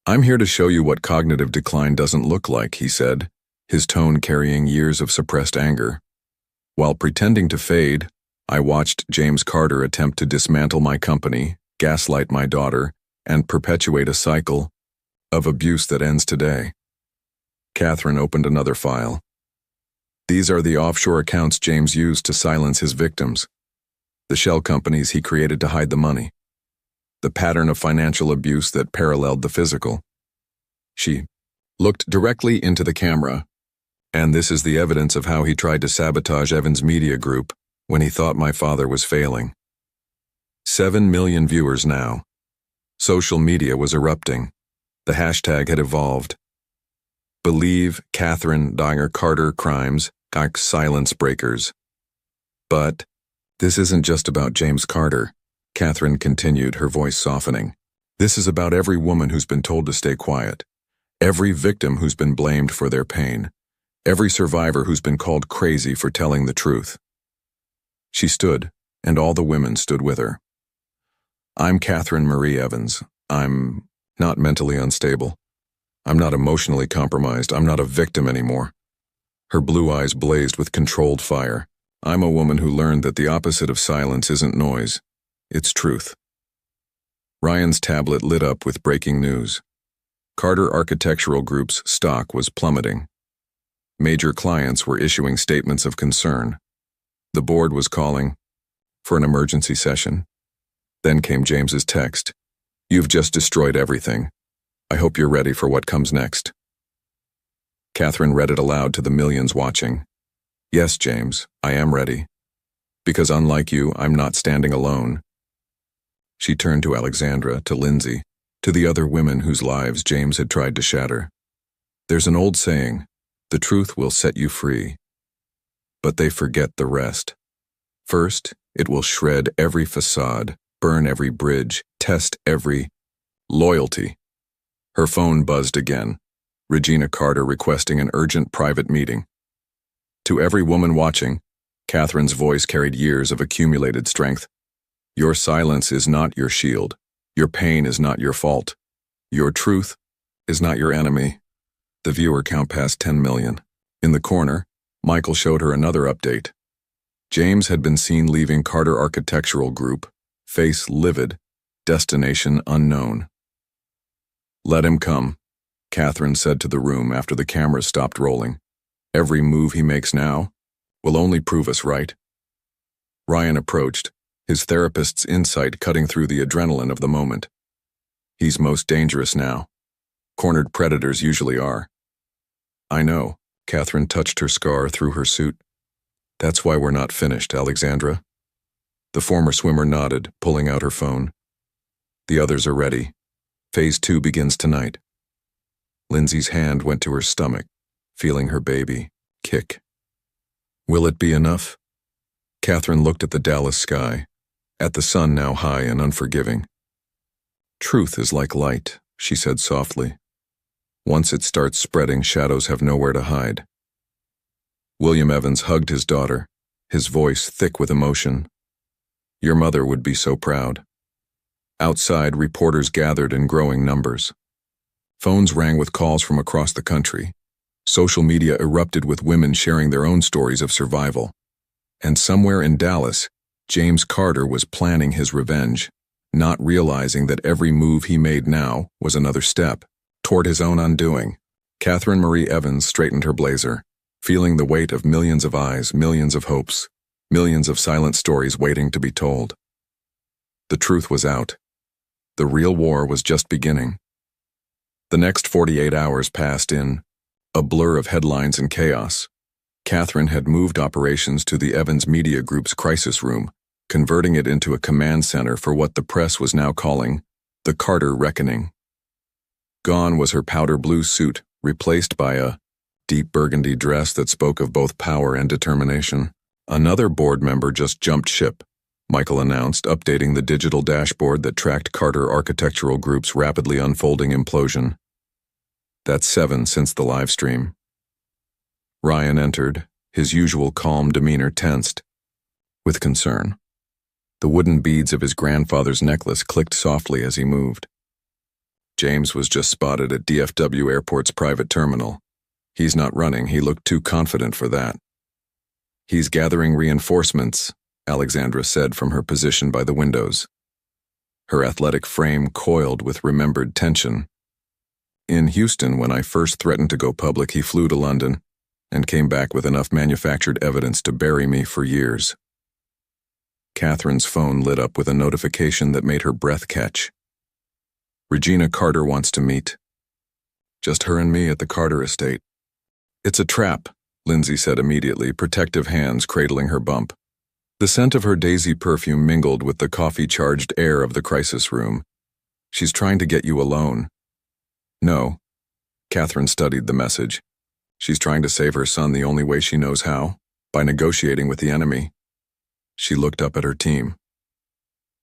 I'm here to show you what cognitive decline doesn't look like, he said, his tone carrying years of suppressed anger. While pretending to fade, I watched James Carter attempt to dismantle my company, gaslight my daughter, and perpetuate a cycle of abuse that ends today. Catherine opened another file. These are the offshore accounts James used to silence his victims, the shell companies he created to hide the money, the pattern of financial abuse that paralleled the physical. She looked directly into the camera, and this is the evidence of how he tried to sabotage Evans Media Group when he thought my father was failing. 7 million viewers now. Social media was erupting. The hashtag had evolved. Believe Catherine Dyer Carter crimes, silence breakers. But this isn't just about James Carter, Catherine continued, her voice softening. This is about every woman who's been told to stay quiet, every victim who's been blamed for their pain, every survivor who's been called crazy for telling the truth. She stood, and all the women stood with her. I'm Catherine Marie Evans. I'm not mentally unstable. I'm not emotionally compromised. I'm not a victim anymore. Her blue eyes blazed with controlled fire. I'm a woman who learned that the opposite of silence isn't noise. It's truth. Ryan's tablet lit up with breaking news. Carter Architectural Group's stock was plummeting. Major clients were issuing statements of concern. The board was calling for an emergency session. Then came James's text. "You've just destroyed everything. I hope you're ready for what comes next." Catherine read it aloud to the millions watching. "Yes, James, I am ready. Because unlike you, I'm not standing alone." She turned to Alexandra, to Lindsay, to the other women whose lives James had tried to shatter. "There's an old saying, the truth will set you free. But they forget the rest. First, it will shred every facade, burn every bridge, test every loyalty." Her phone buzzed again. Regina Carter requesting an urgent private meeting. To every woman watching, Catherine's voice carried years of accumulated strength. Your silence is not your shield. Your pain is not your fault. Your truth is not your enemy. The viewer count passed 10 million. In the corner, Michael showed her another update. James had been seen leaving Carter Architectural Group, face livid, destination unknown. "Let him come," Catherine said to the room after the cameras stopped rolling. "Every move he makes now will only prove us right." Ryan approached, his therapist's insight cutting through the adrenaline of the moment. "He's most dangerous now. Cornered predators usually are." "I know," Catherine touched her scar through her suit. "That's why we're not finished, Alexandra." The former swimmer nodded, pulling out her phone. "The others are ready. Phase 2 begins tonight." Lindsay's hand went to her stomach, feeling her baby kick. "Will it be enough?" Catherine looked at the Dallas sky, at the sun now high and unforgiving. "Truth is like light," she said softly. "Once it starts spreading, shadows have nowhere to hide." William Evans hugged his daughter, his voice thick with emotion. "Your mother would be so proud." Outside, reporters gathered in growing numbers. Phones rang with calls from across the country. Social media erupted with women sharing their own stories of survival. And somewhere in Dallas, James Carter was planning his revenge, not realizing that every move he made now was another step toward his own undoing. Catherine Marie Evans straightened her blazer, feeling the weight of millions of eyes, millions of hopes, millions of silent stories waiting to be told. The truth was out. The real war was just beginning. The next 48 hours passed in a blur of headlines and chaos. Catherine had moved operations to the Evans Media Group's crisis room, converting it into a command center for what the press was now calling the Carter Reckoning. Gone was her powder blue suit, replaced by a deep burgundy dress that spoke of both power and determination. "Another board member just jumped ship," Michael announced, updating the digital dashboard that tracked Carter Architectural Group's rapidly unfolding implosion. "That's 7 since the live stream." Ryan entered, his usual calm demeanor tensed with concern. The wooden beads of his grandfather's necklace clicked softly as he moved. "James was just spotted at DFW Airport's private terminal. He's not running, he looked too confident for that." "He's gathering reinforcements," Alexandra said from her position by the windows. Her athletic frame coiled with remembered tension. "In Houston, when I first threatened to go public, he flew to London and came back with enough manufactured evidence to bury me for years." Catherine's phone lit up with a notification that made her breath catch. "Regina Carter wants to meet. Just her and me at the Carter estate." "It's a trap," Lindsay said immediately, protective hands cradling her bump. The scent of her daisy perfume mingled with the coffee-charged air of the crisis room. "She's trying to get you alone." "No." Catherine studied the message. "She's trying to save her son the only way she knows how, by negotiating with the enemy." She looked up at her team.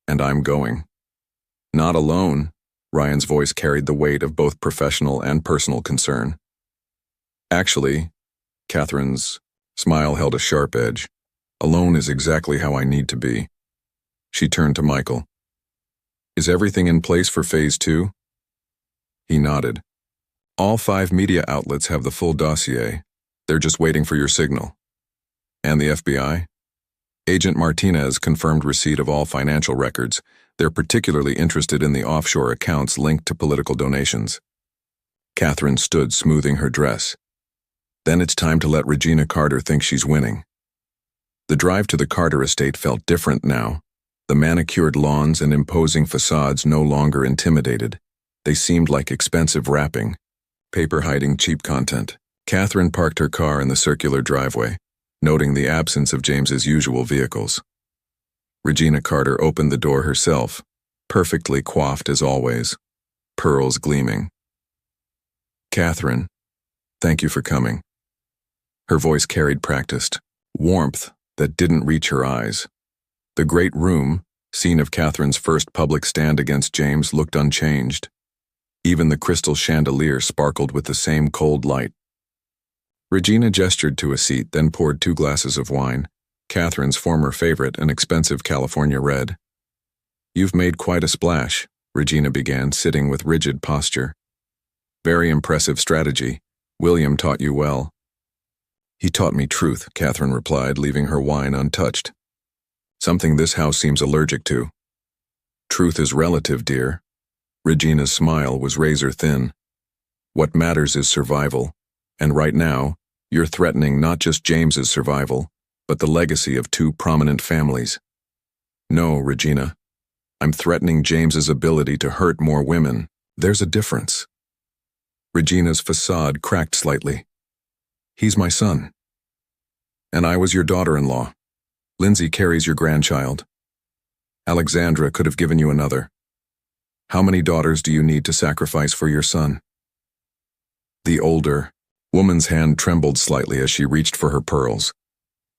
"And I'm going." "Not alone." Ryan's voice carried the weight of both professional and personal concern. "Actually," Catherine's smile held a sharp edge, "alone is exactly how I need to be." She turned to Michael. "Is everything in place for Phase 2? He nodded. "All 5 media outlets have the full dossier. They're just waiting for your signal." "And the FBI?" "Agent Martinez confirmed receipt of all financial records. They're particularly interested in the offshore accounts linked to political donations." Catherine stood, smoothing her dress. Then it's time to let Regina Carter think she's winning. The drive to the Carter estate felt different now. The manicured lawns and imposing facades no longer intimidated. They seemed like expensive wrapping, paper hiding cheap content. Catherine parked her car in the circular driveway, noting the absence of James's usual vehicles. Regina Carter opened the door herself, perfectly coiffed as always, pearls gleaming. "Catherine, thank you for coming." Her voice carried practiced warmth that didn't reach her eyes. The great room, scene of Catherine's first public stand against James, looked unchanged. Even the crystal chandelier sparkled with the same cold light. Regina gestured to a seat, then poured 2 glasses of wine, Catherine's former favorite, an expensive California red. "You've made quite a splash," Regina began, sitting with rigid posture. "Very impressive strategy. William taught you well." "He taught me truth," Catherine replied, leaving her wine untouched. "Something this house seems allergic to." "Truth is relative, dear." Regina's smile was razor thin. "What matters is survival, and right now, you're threatening not just James's survival, but the legacy of 2 prominent families." "No, Regina. I'm threatening James's ability to hurt more women. There's a difference." Regina's facade cracked slightly. "He's my son. And I was your daughter-in-law. Lindsay carries your grandchild. Alexandra could have given you another. How many daughters do you need to sacrifice for your son?" The older woman's hand trembled slightly as she reached for her pearls.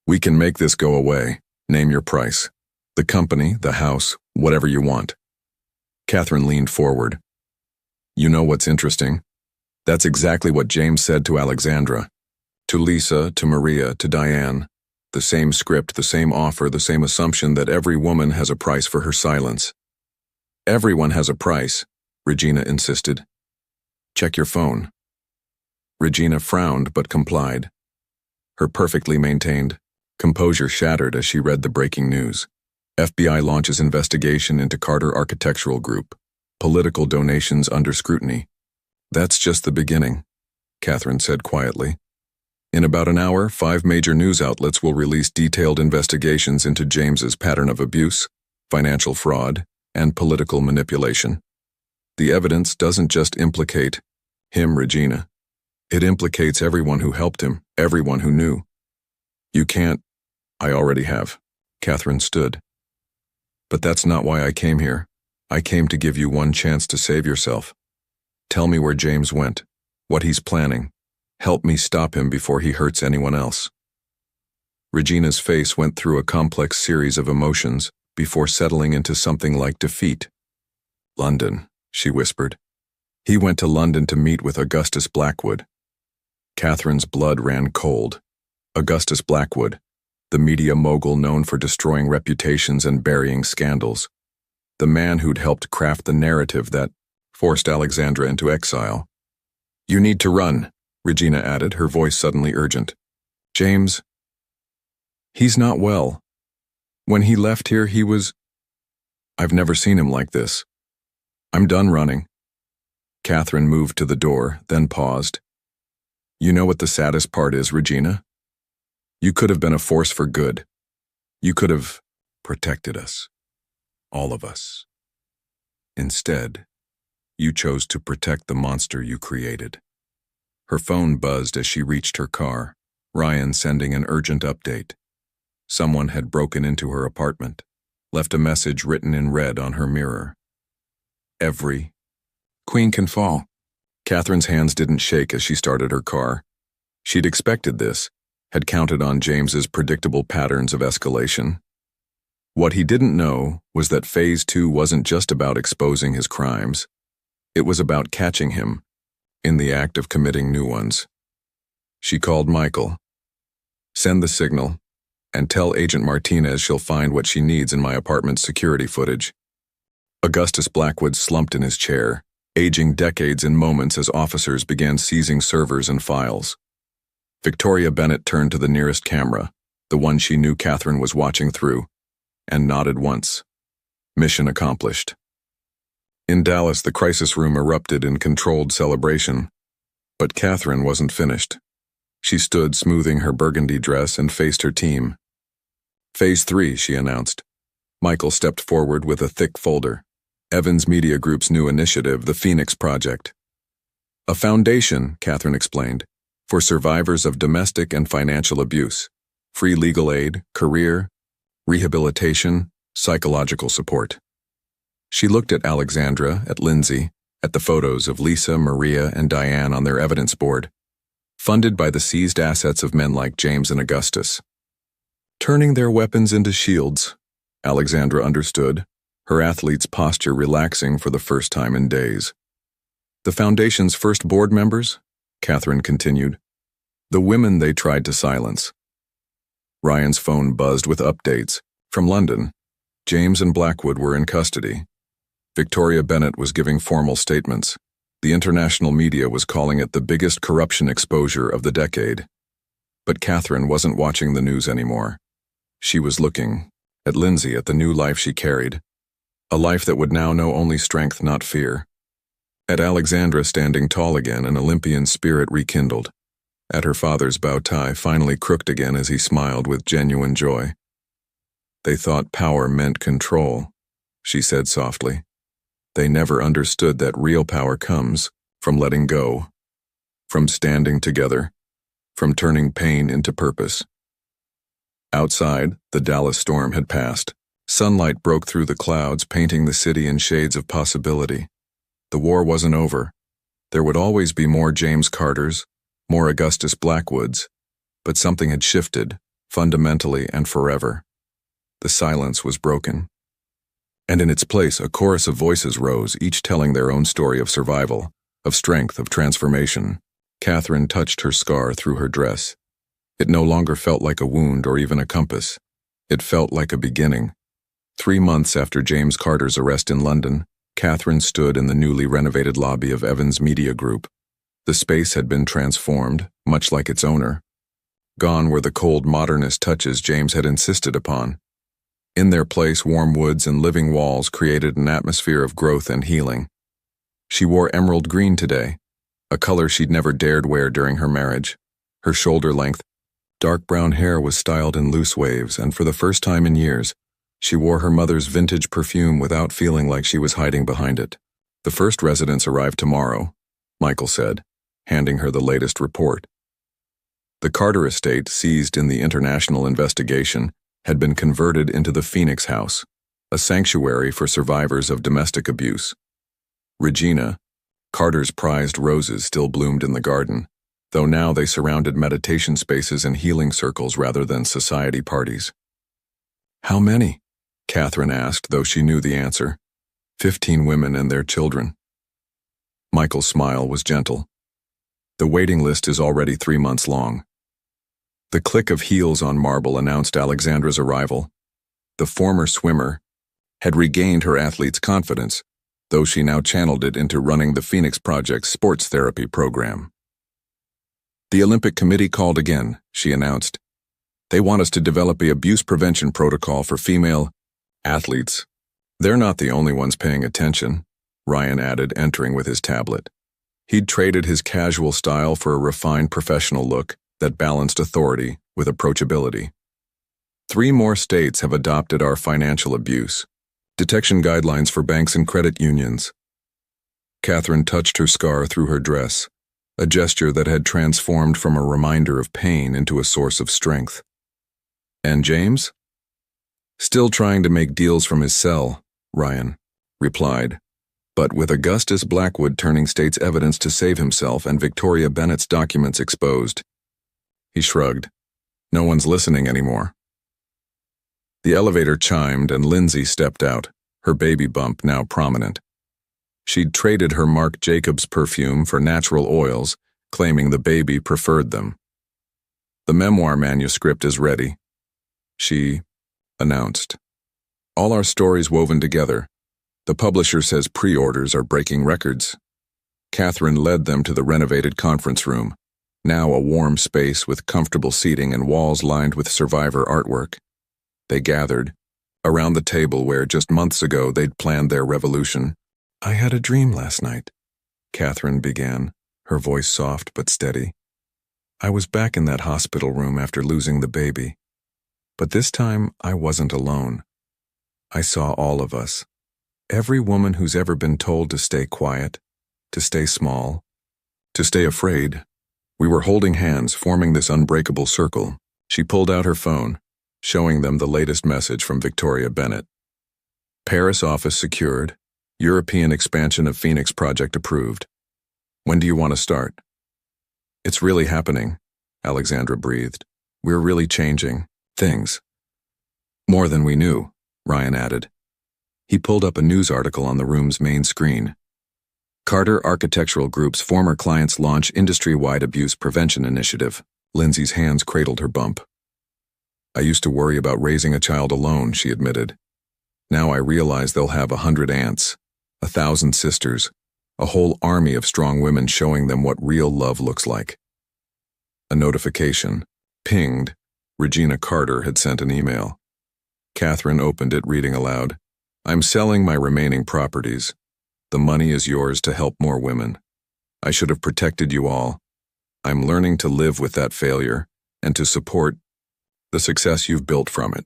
"We can make this go away. Name your price. The company, the house, whatever you want." Catherine leaned forward. "You know what's interesting? That's exactly what James said to Alexandra. To Lisa, to Maria, to Diane. The same script, the same offer, the same assumption that every woman has a price for her silence." "Everyone has a price," Regina insisted. "Check your phone." Regina frowned but complied. Her perfectly maintained composure shattered as she read the breaking news. "FBI launches investigation into Carter Architectural Group. Political donations under scrutiny." "That's just the beginning," Catherine said quietly. "In about an hour, 5 major news outlets will release detailed investigations into James's pattern of abuse, financial fraud, and political manipulation. The evidence doesn't just implicate him, Regina. It implicates everyone who helped him, everyone who knew." "You can't." "I already have." Catherine stood. "But that's not why I came here. I came to give you one chance to save yourself. Tell me where James went, what he's planning. Help me stop him before he hurts anyone else." Regina's face went through a complex series of emotions before settling into something like defeat. "London," she whispered. "He went to London to meet with Augustus Blackwood." Catherine's blood ran cold. Augustus Blackwood, the media mogul known for destroying reputations and burying scandals. The man who'd helped craft the narrative that forced Alexandra into exile. "You need to run," Regina added, her voice suddenly urgent. "James, he's not well. When he left here, he was... I've never seen him like this. I'm done running." Catherine moved to the door, then paused. "You know what the saddest part is, Regina? You could have been a force for good. You could have protected us. All of us. Instead, you chose to protect the monster you created." Her phone buzzed as she reached her car, Ryan sending an urgent update. Someone had broken into her apartment, left a message written in red on her mirror. "Every queen can fall." Catherine's hands didn't shake as she started her car. She'd expected this, had counted on James's predictable patterns of escalation. What he didn't know was that Phase 2 wasn't just about exposing his crimes. It was about catching him in the act of committing new ones. She called Michael. "Send the signal, and tell Agent Martinez she'll find what she needs in my apartment's security footage." Augustus Blackwood slumped in his chair, aging decades in moments as officers began seizing servers and files. Victoria Bennett turned to the nearest camera, the one she knew Catherine was watching through, and nodded once. Mission accomplished. In Dallas, the crisis room erupted in controlled celebration. But Catherine wasn't finished. She stood smoothing her burgundy dress and faced her team. Phase 3, she announced. Michael stepped forward with a thick folder. Evans Media Group's new initiative, the Phoenix Project. A foundation, Catherine explained, for survivors of domestic and financial abuse. Free legal aid, career, rehabilitation, psychological support. She looked at Alexandra, at Lindsay, at the photos of Lisa, Maria, and Diane on their evidence board, funded by the seized assets of men like James and Augustus. Turning their weapons into shields, Alexandra understood, her athlete's posture relaxing for the first time in days. The Foundation's first board members, Catherine continued, the women they tried to silence. Ryan's phone buzzed with updates. From London, James and Blackwood were in custody. Victoria Bennett was giving formal statements. The international media was calling it the biggest corruption exposure of the decade. But Catherine wasn't watching the news anymore. She was looking at Lindsay, at the new life she carried. A life that would now know only strength, not fear. At Alexandra standing tall again, an Olympian spirit rekindled. At her father's bow tie finally crooked again as he smiled with genuine joy. They thought power meant control, she said softly. They never understood that real power comes from letting go, from standing together, from turning pain into purpose. Outside, the Dallas storm had passed. Sunlight broke through the clouds, painting the city in shades of possibility. The war wasn't over. There would always be more James Carters, more Augustus Blackwoods, but something had shifted, fundamentally and forever. The silence was broken. And in its place, a chorus of voices rose, each telling their own story of survival, of strength, of transformation. Catherine touched her scar through her dress. It no longer felt like a wound or even a compass. It felt like a beginning. 3 months after James Carter's arrest in London, Catherine stood in the newly renovated lobby of Evans Media Group. The space had been transformed, much like its owner. Gone were the cold modernist touches James had insisted upon. In their place, warm woods and living walls created an atmosphere of growth and healing. She wore emerald green today, a color she'd never dared wear during her marriage. Her shoulder-length, dark brown hair was styled in loose waves, and for the first time in years, she wore her mother's vintage perfume without feeling like she was hiding behind it. The first residents arrive tomorrow, Michael said, handing her the latest report. The Carter estate, seized in the international investigation, had been converted into the Phoenix House, a sanctuary for survivors of domestic abuse. Regina, Carter's prized roses, still bloomed in the garden, though now they surrounded meditation spaces and healing circles rather than society parties. How many? Catherine asked, though she knew the answer. 15 women and their children. Michael's smile was gentle. The waiting list is already 3 months long. The click of heels on marble announced Alexandra's arrival. The former swimmer had regained her athlete's confidence, though she now channeled it into running the Phoenix Project's sports therapy program. The Olympic Committee called again, she announced. They want us to develop an abuse prevention protocol for female athletes. They're not the only ones paying attention, Ryan added, entering with his tablet. He'd traded his casual style for a refined professional look that balanced authority with approachability. 3 more states have adopted our financial abuse detection guidelines for banks and credit unions. Catherine touched her scar through her dress, a gesture that had transformed from a reminder of pain into a source of strength. And James? Still trying to make deals from his cell, Ryan replied, but with Augustus Blackwood turning state's evidence to save himself and Victoria Bennett's documents exposed. He shrugged. No one's listening anymore. The elevator chimed and Lindsay stepped out, her baby bump now prominent. She'd traded her Marc Jacobs perfume for natural oils, claiming the baby preferred them. The memoir manuscript is ready, she announced. All our stories woven together. The publisher says pre-orders are breaking records. Catherine led them to the renovated conference room, now a warm space with comfortable seating and walls lined with survivor artwork. They gathered, around the table where just months ago they'd planned their revolution. I had a dream last night, Catherine began, her voice soft but steady. I was back in that hospital room after losing the baby. But this time, I wasn't alone. I saw all of us. Every woman who's ever been told to stay quiet, to stay small, to stay afraid. We were holding hands, forming this unbreakable circle. She pulled out her phone, showing them the latest message from Victoria Bennett. Paris office secured. European expansion of Phoenix project approved. When do you want to start? It's really happening, Alexandra breathed. We're really changing things. More than we knew, Ryan added. He pulled up a news article on the room's main screen. Carter Architectural Group's former clients launch industry-wide abuse prevention initiative. Lindsay's hands cradled her bump. I used to worry about raising a child alone, she admitted. Now I realize they'll have 100 aunts, 1,000 sisters, a whole army of strong women showing them what real love looks like. A notification, pinged. Regina Carter had sent an email. Catherine opened it, reading aloud. I'm selling my remaining properties. The money is yours to help more women. I should have protected you all. I'm learning to live with that failure and to support the success you've built from it.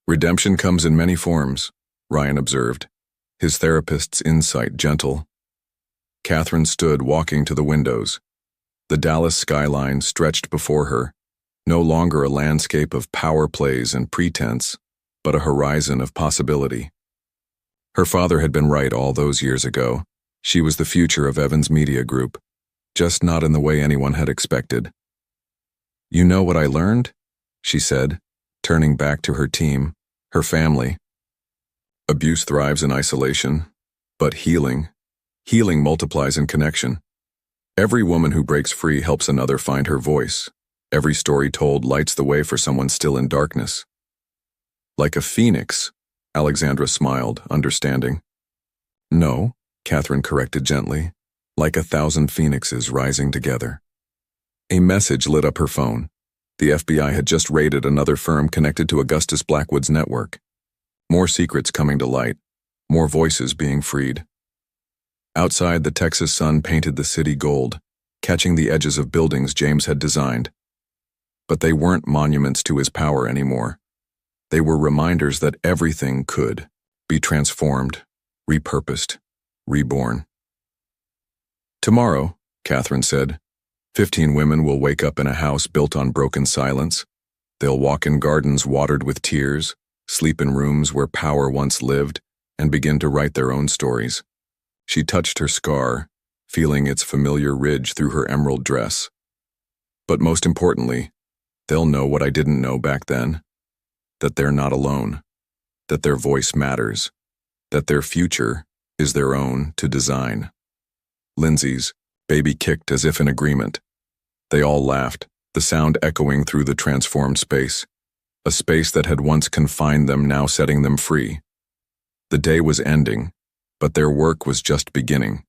Redemption comes in many forms, Ryan observed, his therapist's insight gentle. Catherine stood, walking to the windows. The Dallas skyline stretched before her, no longer a landscape of power plays and pretense, but a horizon of possibility. Her father had been right all those years ago. She was the future of Evans Media Group, just not in the way anyone had expected. You know what I learned? She said, turning back to her team, her family. Abuse thrives in isolation, but healing multiplies in connection. Every woman who breaks free helps another find her voice. Every story told lights the way for someone still in darkness. Like a phoenix, Alexandra smiled, understanding. No, Catherine corrected gently, like 1,000 phoenixes rising together. A message lit up her phone. The FBI had just raided another firm connected to Augustus Blackwood's network. More secrets coming to light, more voices being freed. Outside, the Texas sun painted the city gold, catching the edges of buildings James had designed. But they weren't monuments to his power anymore. They were reminders that everything could be transformed, repurposed, reborn. Tomorrow, Catherine said, 15 women will wake up in a house built on broken silence. They'll walk in gardens watered with tears, sleep in rooms where power once lived, and begin to write their own stories. She touched her scar, feeling its familiar ridge through her emerald dress. But most importantly, they'll know what I didn't know back then. That they're not alone. That their voice matters. That their future is their own to design. Lindsay's baby kicked as if in agreement. They all laughed, the sound echoing through the transformed space. A space that had once confined them, now setting them free. The day was ending, but their work was just beginning.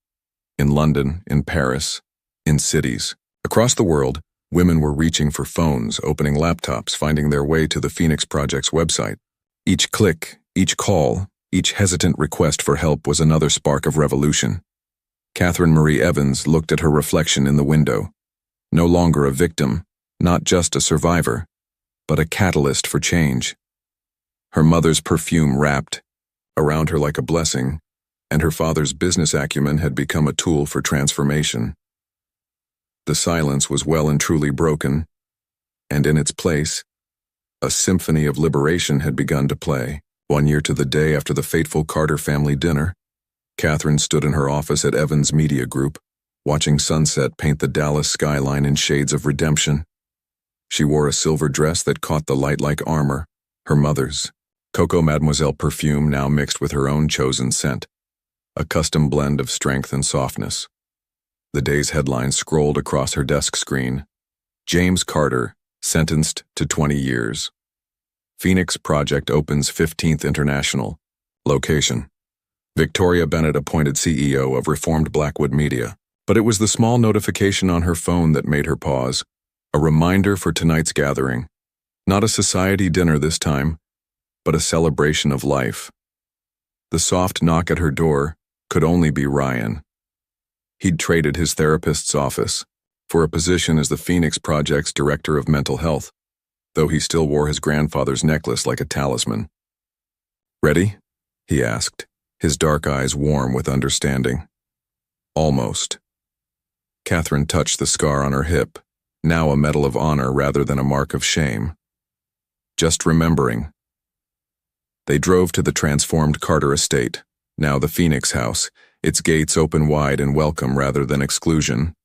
In London, in Paris, in cities. Across the world, women were reaching for phones, opening laptops, finding their way to the Phoenix Project's website. Each click, each call, each hesitant request for help was another spark of revolution. Catherine Marie Evans looked at her reflection in the window. No longer a victim, not just a survivor, but a catalyst for change. Her mother's perfume wrapped around her like a blessing, and her father's business acumen had become a tool for transformation. The silence was well and truly broken, and in its place, a symphony of liberation had begun to play. 1 year to the day after the fateful Carter family dinner, Catherine stood in her office at Evans Media Group, watching sunset paint the Dallas skyline in shades of redemption. She wore a silver dress that caught the light like armor, her mother's, Coco Mademoiselle perfume now mixed with her own chosen scent, a custom blend of strength and softness. The day's headlines scrolled across her desk screen. James Carter, sentenced to 20 years. Phoenix Project opens 15th International. Location: Victoria Bennett appointed CEO of Reformed Blackwood Media. But it was the small notification on her phone that made her pause. A reminder for tonight's gathering. Not a society dinner this time, but a celebration of life. The soft knock at her door could only be Ryan. He'd traded his therapist's office for a position as the Phoenix Project's director of mental health, though he still wore his grandfather's necklace like a talisman. "Ready?" he asked, his dark eyes warm with understanding. "Almost." Catherine touched the scar on her hip, now a medal of honor rather than a mark of shame. "Just remembering." They drove to the transformed Carter estate, now the Phoenix House, its gates open wide in welcome rather than exclusion.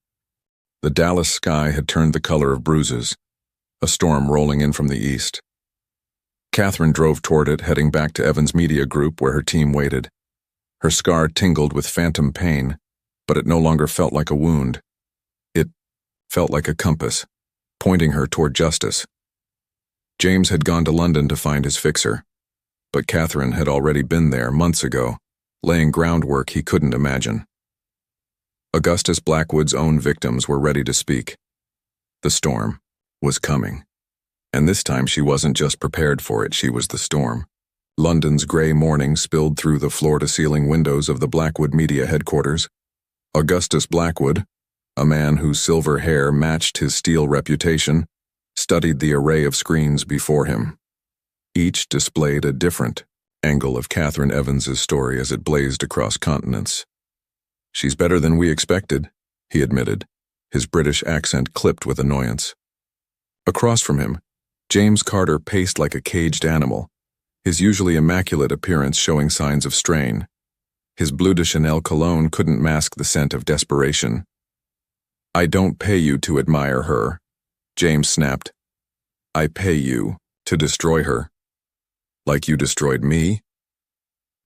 The Dallas sky had turned the color of bruises, a storm rolling in from the east. Catherine drove toward it, heading back to Evans Media Group where her team waited. Her scar tingled with phantom pain, but it no longer felt like a wound. It felt like a compass, pointing her toward justice. James had gone to London to find his fixer, but Catherine had already been there months ago, laying groundwork he couldn't imagine. Augustus Blackwood's own victims were ready to speak. The storm was coming. And this time she wasn't just prepared for it, she was the storm. London's grey morning spilled through the floor-to-ceiling windows of the Blackwood Media headquarters. Augustus Blackwood, a man whose silver hair matched his steel reputation, studied the array of screens before him. Each displayed a different angle of Catherine Evans's story as it blazed across continents. "She's better than we expected," he admitted, his British accent clipped with annoyance. Across from him, James Carter paced like a caged animal, his usually immaculate appearance showing signs of strain. His Bleu de Chanel cologne couldn't mask the scent of desperation. "I don't pay you to admire her," James snapped. "I pay you to destroy her." "Like you destroyed me?"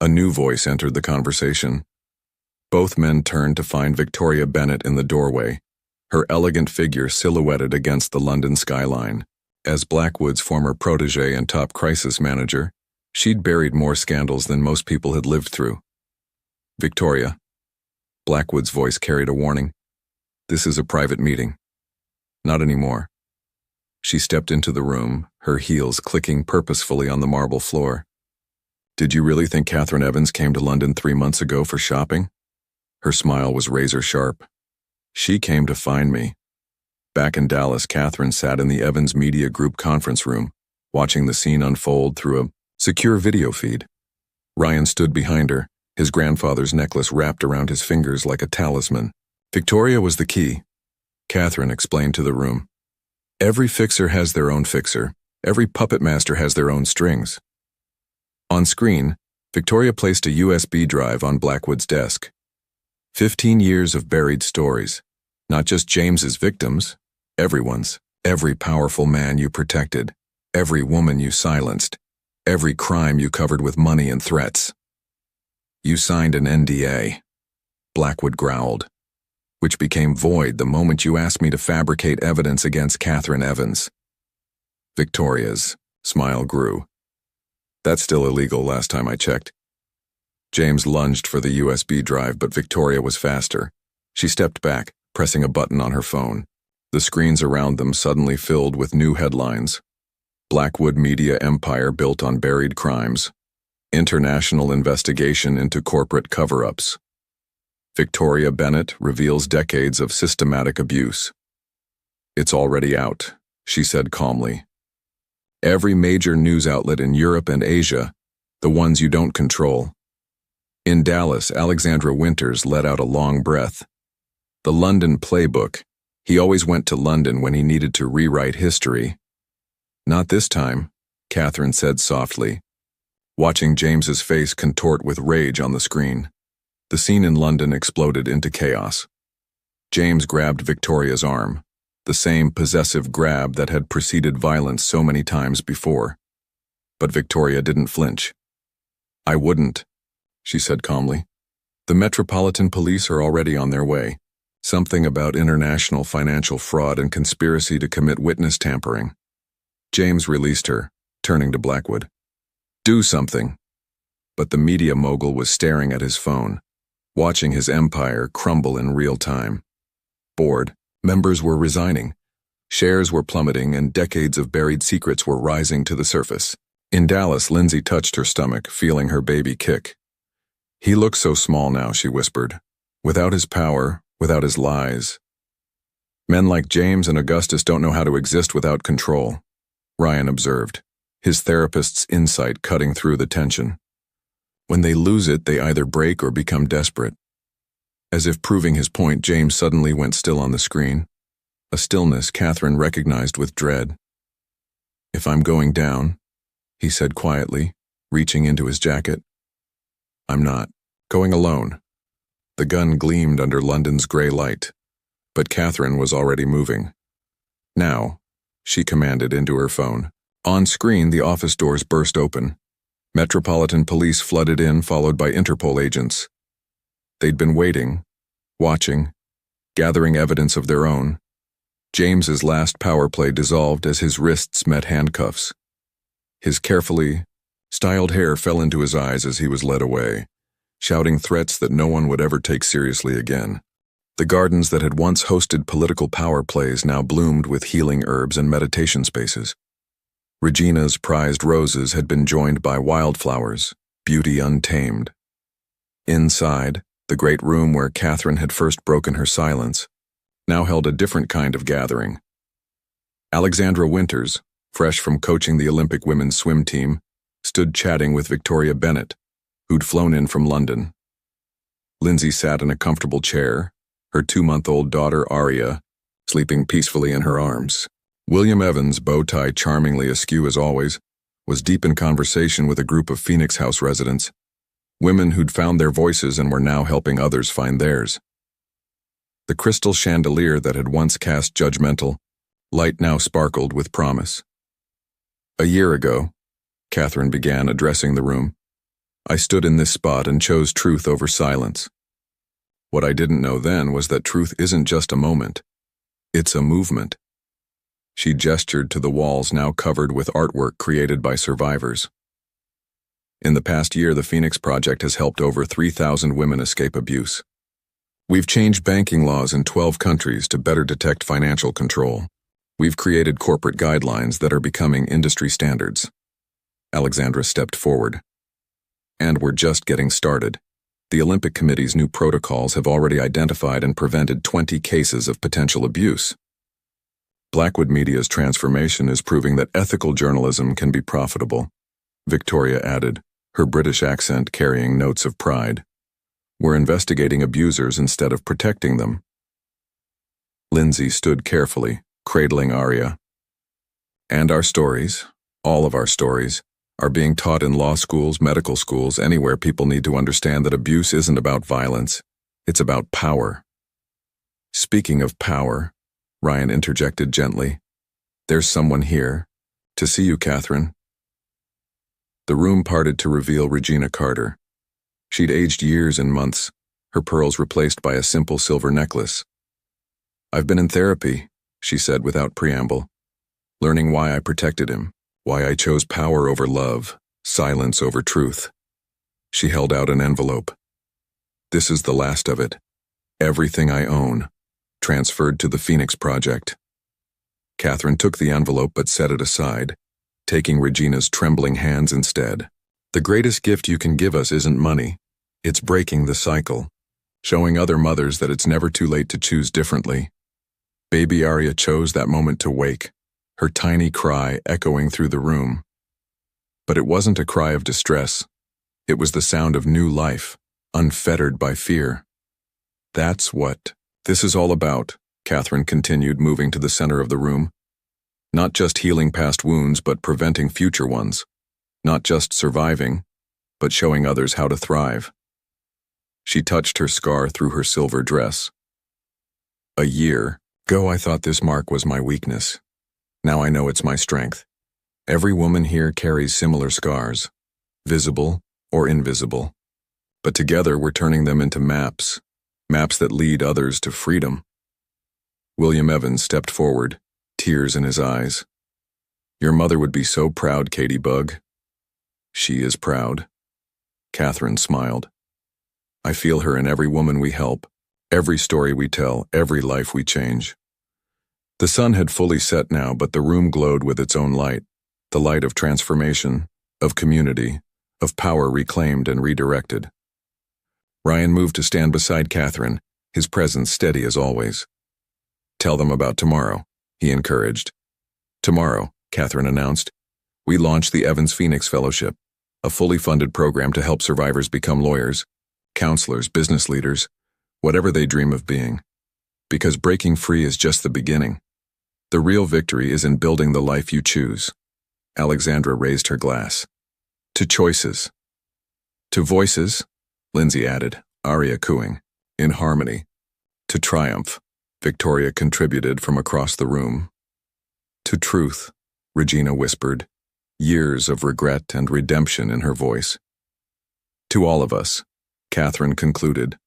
A new voice entered the conversation. Both men turned to find Victoria Bennett in the doorway, her elegant figure silhouetted against the London skyline. As Blackwood's former protege and top crisis manager, she'd buried more scandals than most people had lived through. "Victoria," Blackwood's voice carried a warning. "This is a private meeting." "Not anymore." She stepped into the room, her heels clicking purposefully on the marble floor. "Did you really think Catherine Evans came to London 3 months ago for shopping?" Her smile was razor sharp. "She came to find me." Back in Dallas, Catherine sat in the Evans Media Group conference room, watching the scene unfold through a secure video feed. Ryan stood behind her, his grandfather's necklace wrapped around his fingers like a talisman. "Victoria was the key," Catherine explained to the room. "Every fixer has their own fixer. Every puppet master has their own strings." On screen, Victoria placed a USB drive on Blackwood's desk. 15 years of buried stories. Not just James's victims, everyone's. Every powerful man you protected, every woman you silenced, every crime you covered with money and threats. "You signed an NDA," Blackwood growled, "which became void the moment you asked me to fabricate evidence against Catherine Evans." Victoria's smile grew. "That's still illegal last time I checked." James lunged for the USB drive, but Victoria was faster. She stepped back, pressing a button on her phone. The screens around them suddenly filled with new headlines. Blackwood Media Empire built on buried crimes. International investigation into corporate cover-ups. Victoria Bennett reveals decades of systematic abuse. "It's already out," she said calmly. "Every major news outlet in Europe and Asia, the ones you don't control." In Dallas, Alexandra Winters let out a long breath. The London playbook. He always went to London when he needed to rewrite history. "Not this time," Catherine said softly, watching James's face contort with rage on the screen. The scene in London exploded into chaos. James grabbed Victoria's arm, the same possessive grab that had preceded violence so many times before. But Victoria didn't flinch. "I wouldn't," she said calmly. "The Metropolitan Police are already on their way. Something about international financial fraud and conspiracy to commit witness tampering." James released her, turning to Blackwood. "Do something." But the media mogul was staring at his phone, watching his empire crumble in real time. Board members were resigning. Shares were plummeting and decades of buried secrets were rising to the surface. In Dallas, Lindsay touched her stomach, feeling her baby kick. "He looks so small now," she whispered. "Without his power, without his lies. Men like James and Augustus don't know how to exist without control, Ryan observed, his therapist's insight cutting through the tension. When they lose it, they either break or become desperate. As if proving his point, James suddenly went still on the screen, a stillness Catherine recognized with dread. "If I'm going down," he said quietly, reaching into his jacket, "I'm not going alone." The gun gleamed under London's gray light, but Catherine was already moving. "Now," she commanded into her phone. On screen, the office doors burst open. Metropolitan Police flooded in, followed by Interpol agents. They'd been waiting, watching, gathering evidence of their own. James's last power play dissolved as his wrists met handcuffs. His carefully styled hair fell into his eyes as he was led away, shouting threats that no one would ever take seriously again. The gardens that had once hosted political power plays now bloomed with healing herbs and meditation spaces. Regina's prized roses had been joined by wildflowers, beauty untamed. Inside, the great room where Catherine had first broken her silence now held a different kind of gathering. Alexandra Winters, fresh from coaching the Olympic women's swim team, stood chatting with Victoria Bennett, who'd flown in from London. Lindsay sat in a comfortable chair, her 2-month-old daughter Aria sleeping peacefully in her arms. William Evans, bow tie charmingly askew as always, was deep in conversation with a group of Phoenix House residents, women who'd found their voices and were now helping others find theirs. The crystal chandelier that had once cast judgmental light now sparkled with promise. "A year ago," Catherine began, addressing the room, "I stood in this spot and chose truth over silence. What I didn't know then was that truth isn't just a moment. It's a movement." She gestured to the walls now covered with artwork created by survivors. In the past year, the Phoenix Project has helped over 3,000 women escape abuse. We've changed banking laws in 12 countries to better detect financial control. We've created corporate guidelines that are becoming industry standards. Alexandra stepped forward. And we're just getting started. The Olympic Committee's new protocols have already identified and prevented 20 cases of potential abuse. Blackwood Media's transformation is proving that ethical journalism can be profitable, Victoria added, her British accent carrying notes of pride. "We're investigating abusers instead of protecting them." Lindsay stood carefully, cradling Aria. "And our stories, all of our stories, are being taught in law schools, medical schools, anywhere people need to understand that abuse isn't about violence, it's about power." "Speaking of power," Ryan interjected gently, "there's someone here. To see you, Catherine." The room parted to reveal Regina Carter. She'd aged years and months, her pearls replaced by a simple silver necklace. "I've been in therapy," she said without preamble, "learning why I protected him, why I chose power over love, silence over truth." She held out an envelope. "This is the last of it. Everything I own, transferred to the Phoenix Project." Catherine took the envelope but set it aside, taking Regina's trembling hands instead. "The greatest gift you can give us isn't money. It's breaking the cycle, showing other mothers that it's never too late to choose differently." Baby Aria chose that moment to wake, her tiny cry echoing through the room. But it wasn't a cry of distress. It was the sound of new life, unfettered by fear. "That's what this is all about," Catherine continued, moving to the center of the room. "Not just healing past wounds, but preventing future ones. Not just surviving, but showing others how to thrive." She touched her scar through her silver dress. "A year ago, I thought this mark was my weakness. Now I know it's my strength. Every woman here carries similar scars, visible or invisible. But together we're turning them into maps that lead others to freedom." William Evans stepped forward, tears in his eyes. "Your mother would be so proud, Katie Bug." "She is proud." Catherine smiled. "I feel her in every woman we help, every story we tell, every life we change." The sun had fully set now, but the room glowed with its own light, the light of transformation, of community, of power reclaimed and redirected. Ryan moved to stand beside Catherine, his presence steady as always. "Tell them about tomorrow," he encouraged. "Tomorrow," Catherine announced, "we launch the Evans Phoenix Fellowship, a fully funded program to help survivors become lawyers, counselors, business leaders, whatever they dream of being. Because breaking free is just the beginning. The real victory is in building the life you choose." Alexandra raised her glass. "To choices." "To voices," Lindsay added, Aria cooing, in harmony. "To triumph," Victoria contributed from across the room. "To truth," Regina whispered, years of regret and redemption in her voice. "To all of us," Catherine concluded,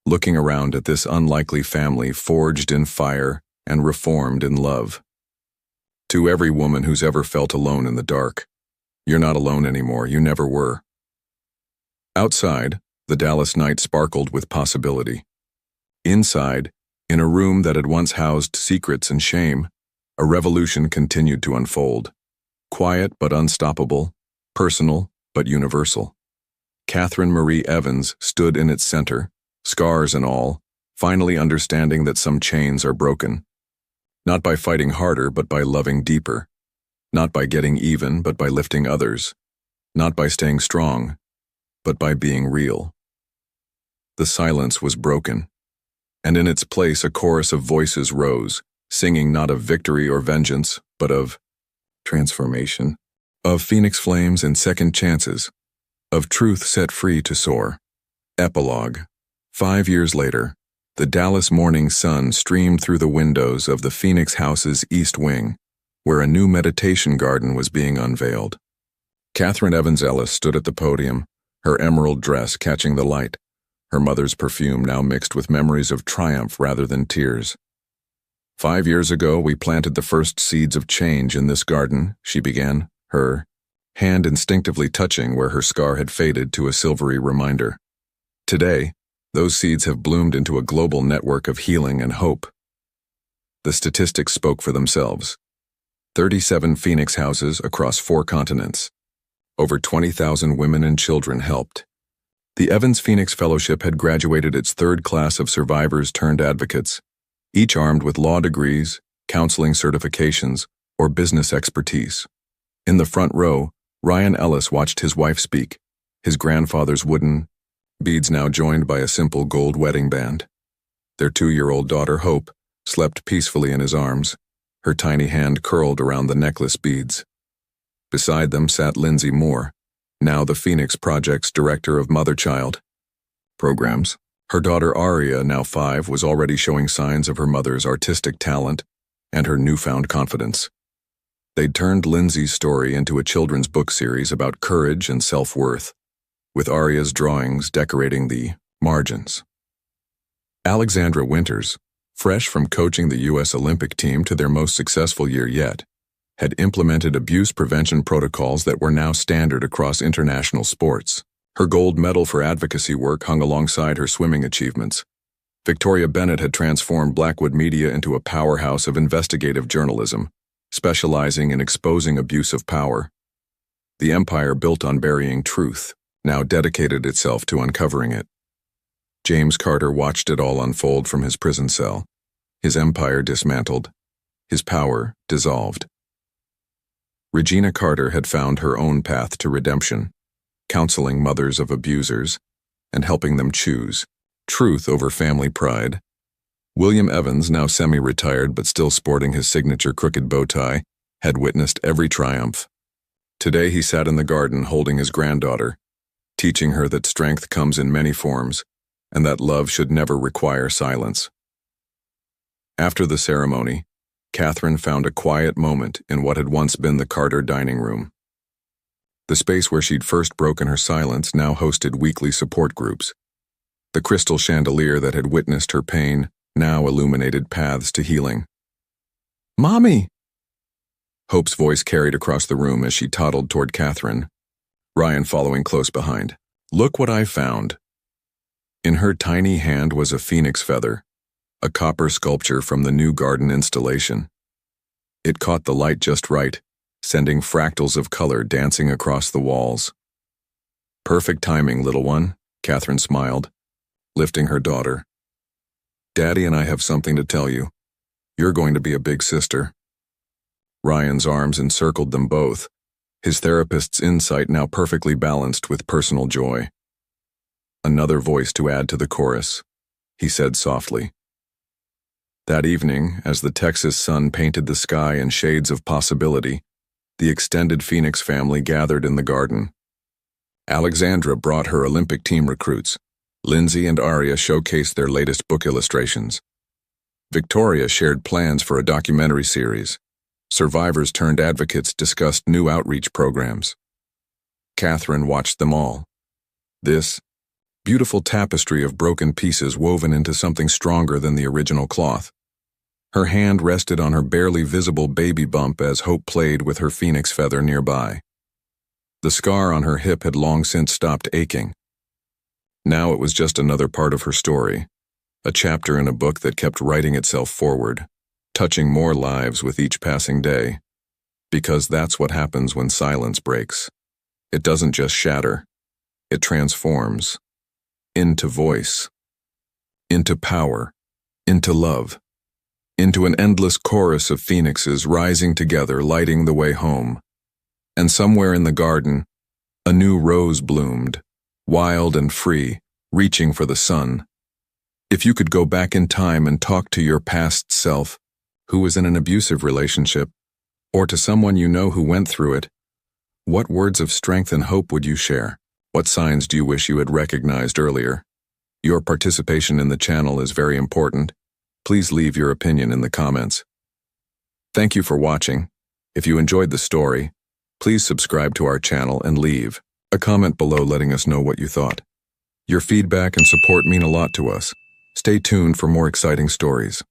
looking around at this unlikely family forged in fire and reformed in love. "To every woman who's ever felt alone in the dark, you're not alone anymore, you never were." Outside, the Dallas night sparkled with possibility. Inside, in a room that had once housed secrets and shame, a revolution continued to unfold. Quiet but unstoppable, personal but universal. Catherine Marie Evans stood in its center, scars and all, finally understanding that some chains are broken. Not by fighting harder, but by loving deeper. Not by getting even, but by lifting others. Not by staying strong, but by being real. The silence was broken, and in its place a chorus of voices rose, singing not of victory or vengeance, but of transformation, of phoenix flames and second chances, of truth set free to soar. Epilogue. 5 years later, the Dallas morning sun streamed through the windows of the Phoenix House's East Wing, where a new meditation garden was being unveiled. Catherine Evans Ellis stood at the podium, her emerald dress catching the light, her mother's perfume now mixed with memories of triumph rather than tears. "5 years ago, we planted the first seeds of change in this garden," she began, her hand instinctively touching where her scar had faded to a silvery reminder. "Today, those seeds have bloomed into a global network of healing and hope." The statistics spoke for themselves. 37 Phoenix houses across 4 continents. Over 20,000 women and children helped. The Evans Phoenix Fellowship had graduated its 3rd class of survivors turned advocates, each armed with law degrees, counseling certifications, or business expertise. In the front row, Ryan Ellis watched his wife speak, his grandfather's wooden beads now joined by a simple gold wedding band. Their 2-year-old daughter, Hope, slept peacefully in his arms, her tiny hand curled around the necklace beads. Beside them sat Lindsay Moore, now the Phoenix Project's director of mother-child programs. Her daughter Aria, now 5, was already showing signs of her mother's artistic talent and her newfound confidence. They'd turned Lindsay's story into a children's book series about courage and self-worth, with Aria's drawings decorating the margins. Alexandra Winters, fresh from coaching the U.S. Olympic team to their most successful year yet, had implemented abuse prevention protocols that were now standard across international sports. Her gold medal for advocacy work hung alongside her swimming achievements. Victoria Bennett had transformed Blackwood Media into a powerhouse of investigative journalism, specializing in exposing abuse of power. The empire built on burying truth now dedicated itself to uncovering it. James Carter watched it all unfold from his prison cell, his empire dismantled, his power dissolved. Regina Carter had found her own path to redemption, counseling mothers of abusers and helping them choose truth over family pride. William Evans, now semi-retired but still sporting his signature crooked bow tie, had witnessed every triumph. Today he sat in the garden holding his granddaughter, teaching her that strength comes in many forms and that love should never require silence. After the ceremony, Catherine found a quiet moment in what had once been the Carter dining room. The space where she'd first broken her silence now hosted weekly support groups. The crystal chandelier that had witnessed her pain now illuminated paths to healing. "Mommy!" Hope's voice carried across the room as she toddled toward Catherine, Ryan following close behind. "Look what I found." In her tiny hand was a phoenix feather, a copper sculpture from the new garden installation. It caught the light just right, sending fractals of color dancing across the walls. "Perfect timing, little one," Catherine smiled, lifting her daughter. Daddy and I have something to tell you. You're going to be a big sister. Ryan's arms encircled them both, his therapist's insight now perfectly balanced with personal joy. Another voice to add to the chorus, he said softly. That evening, as the Texas sun painted the sky in shades of possibility, the extended Phoenix family gathered in the garden. Alexandra brought her Olympic team recruits. Lindsay and Aria showcased their latest book illustrations. Victoria shared plans for a documentary series. Survivors turned advocates discussed new outreach programs. Catherine watched them all. This beautiful tapestry of broken pieces woven into something stronger than the original cloth. Her hand rested on her barely visible baby bump as Hope played with her phoenix feather nearby. The scar on her hip had long since stopped aching. Now it was just another part of her story, a chapter in a book that kept writing itself forward, touching more lives with each passing day. Because that's what happens when silence breaks. It doesn't just shatter, it transforms. Into voice, into power, into love, into an endless chorus of phoenixes rising together, lighting the way home. And somewhere in the garden, a new rose bloomed, wild and free, reaching for the sun. If you could go back in time and talk to your past self, who was in an abusive relationship, or to someone you know who went through it, what words of strength and hope would you share? What signs do you wish you had recognized earlier? Your participation in the channel is very important. Please leave your opinion in the comments. Thank you for watching. If you enjoyed the story, please subscribe to our channel and leave a comment below letting us know what you thought. Your feedback and support mean a lot to us. Stay tuned for more exciting stories.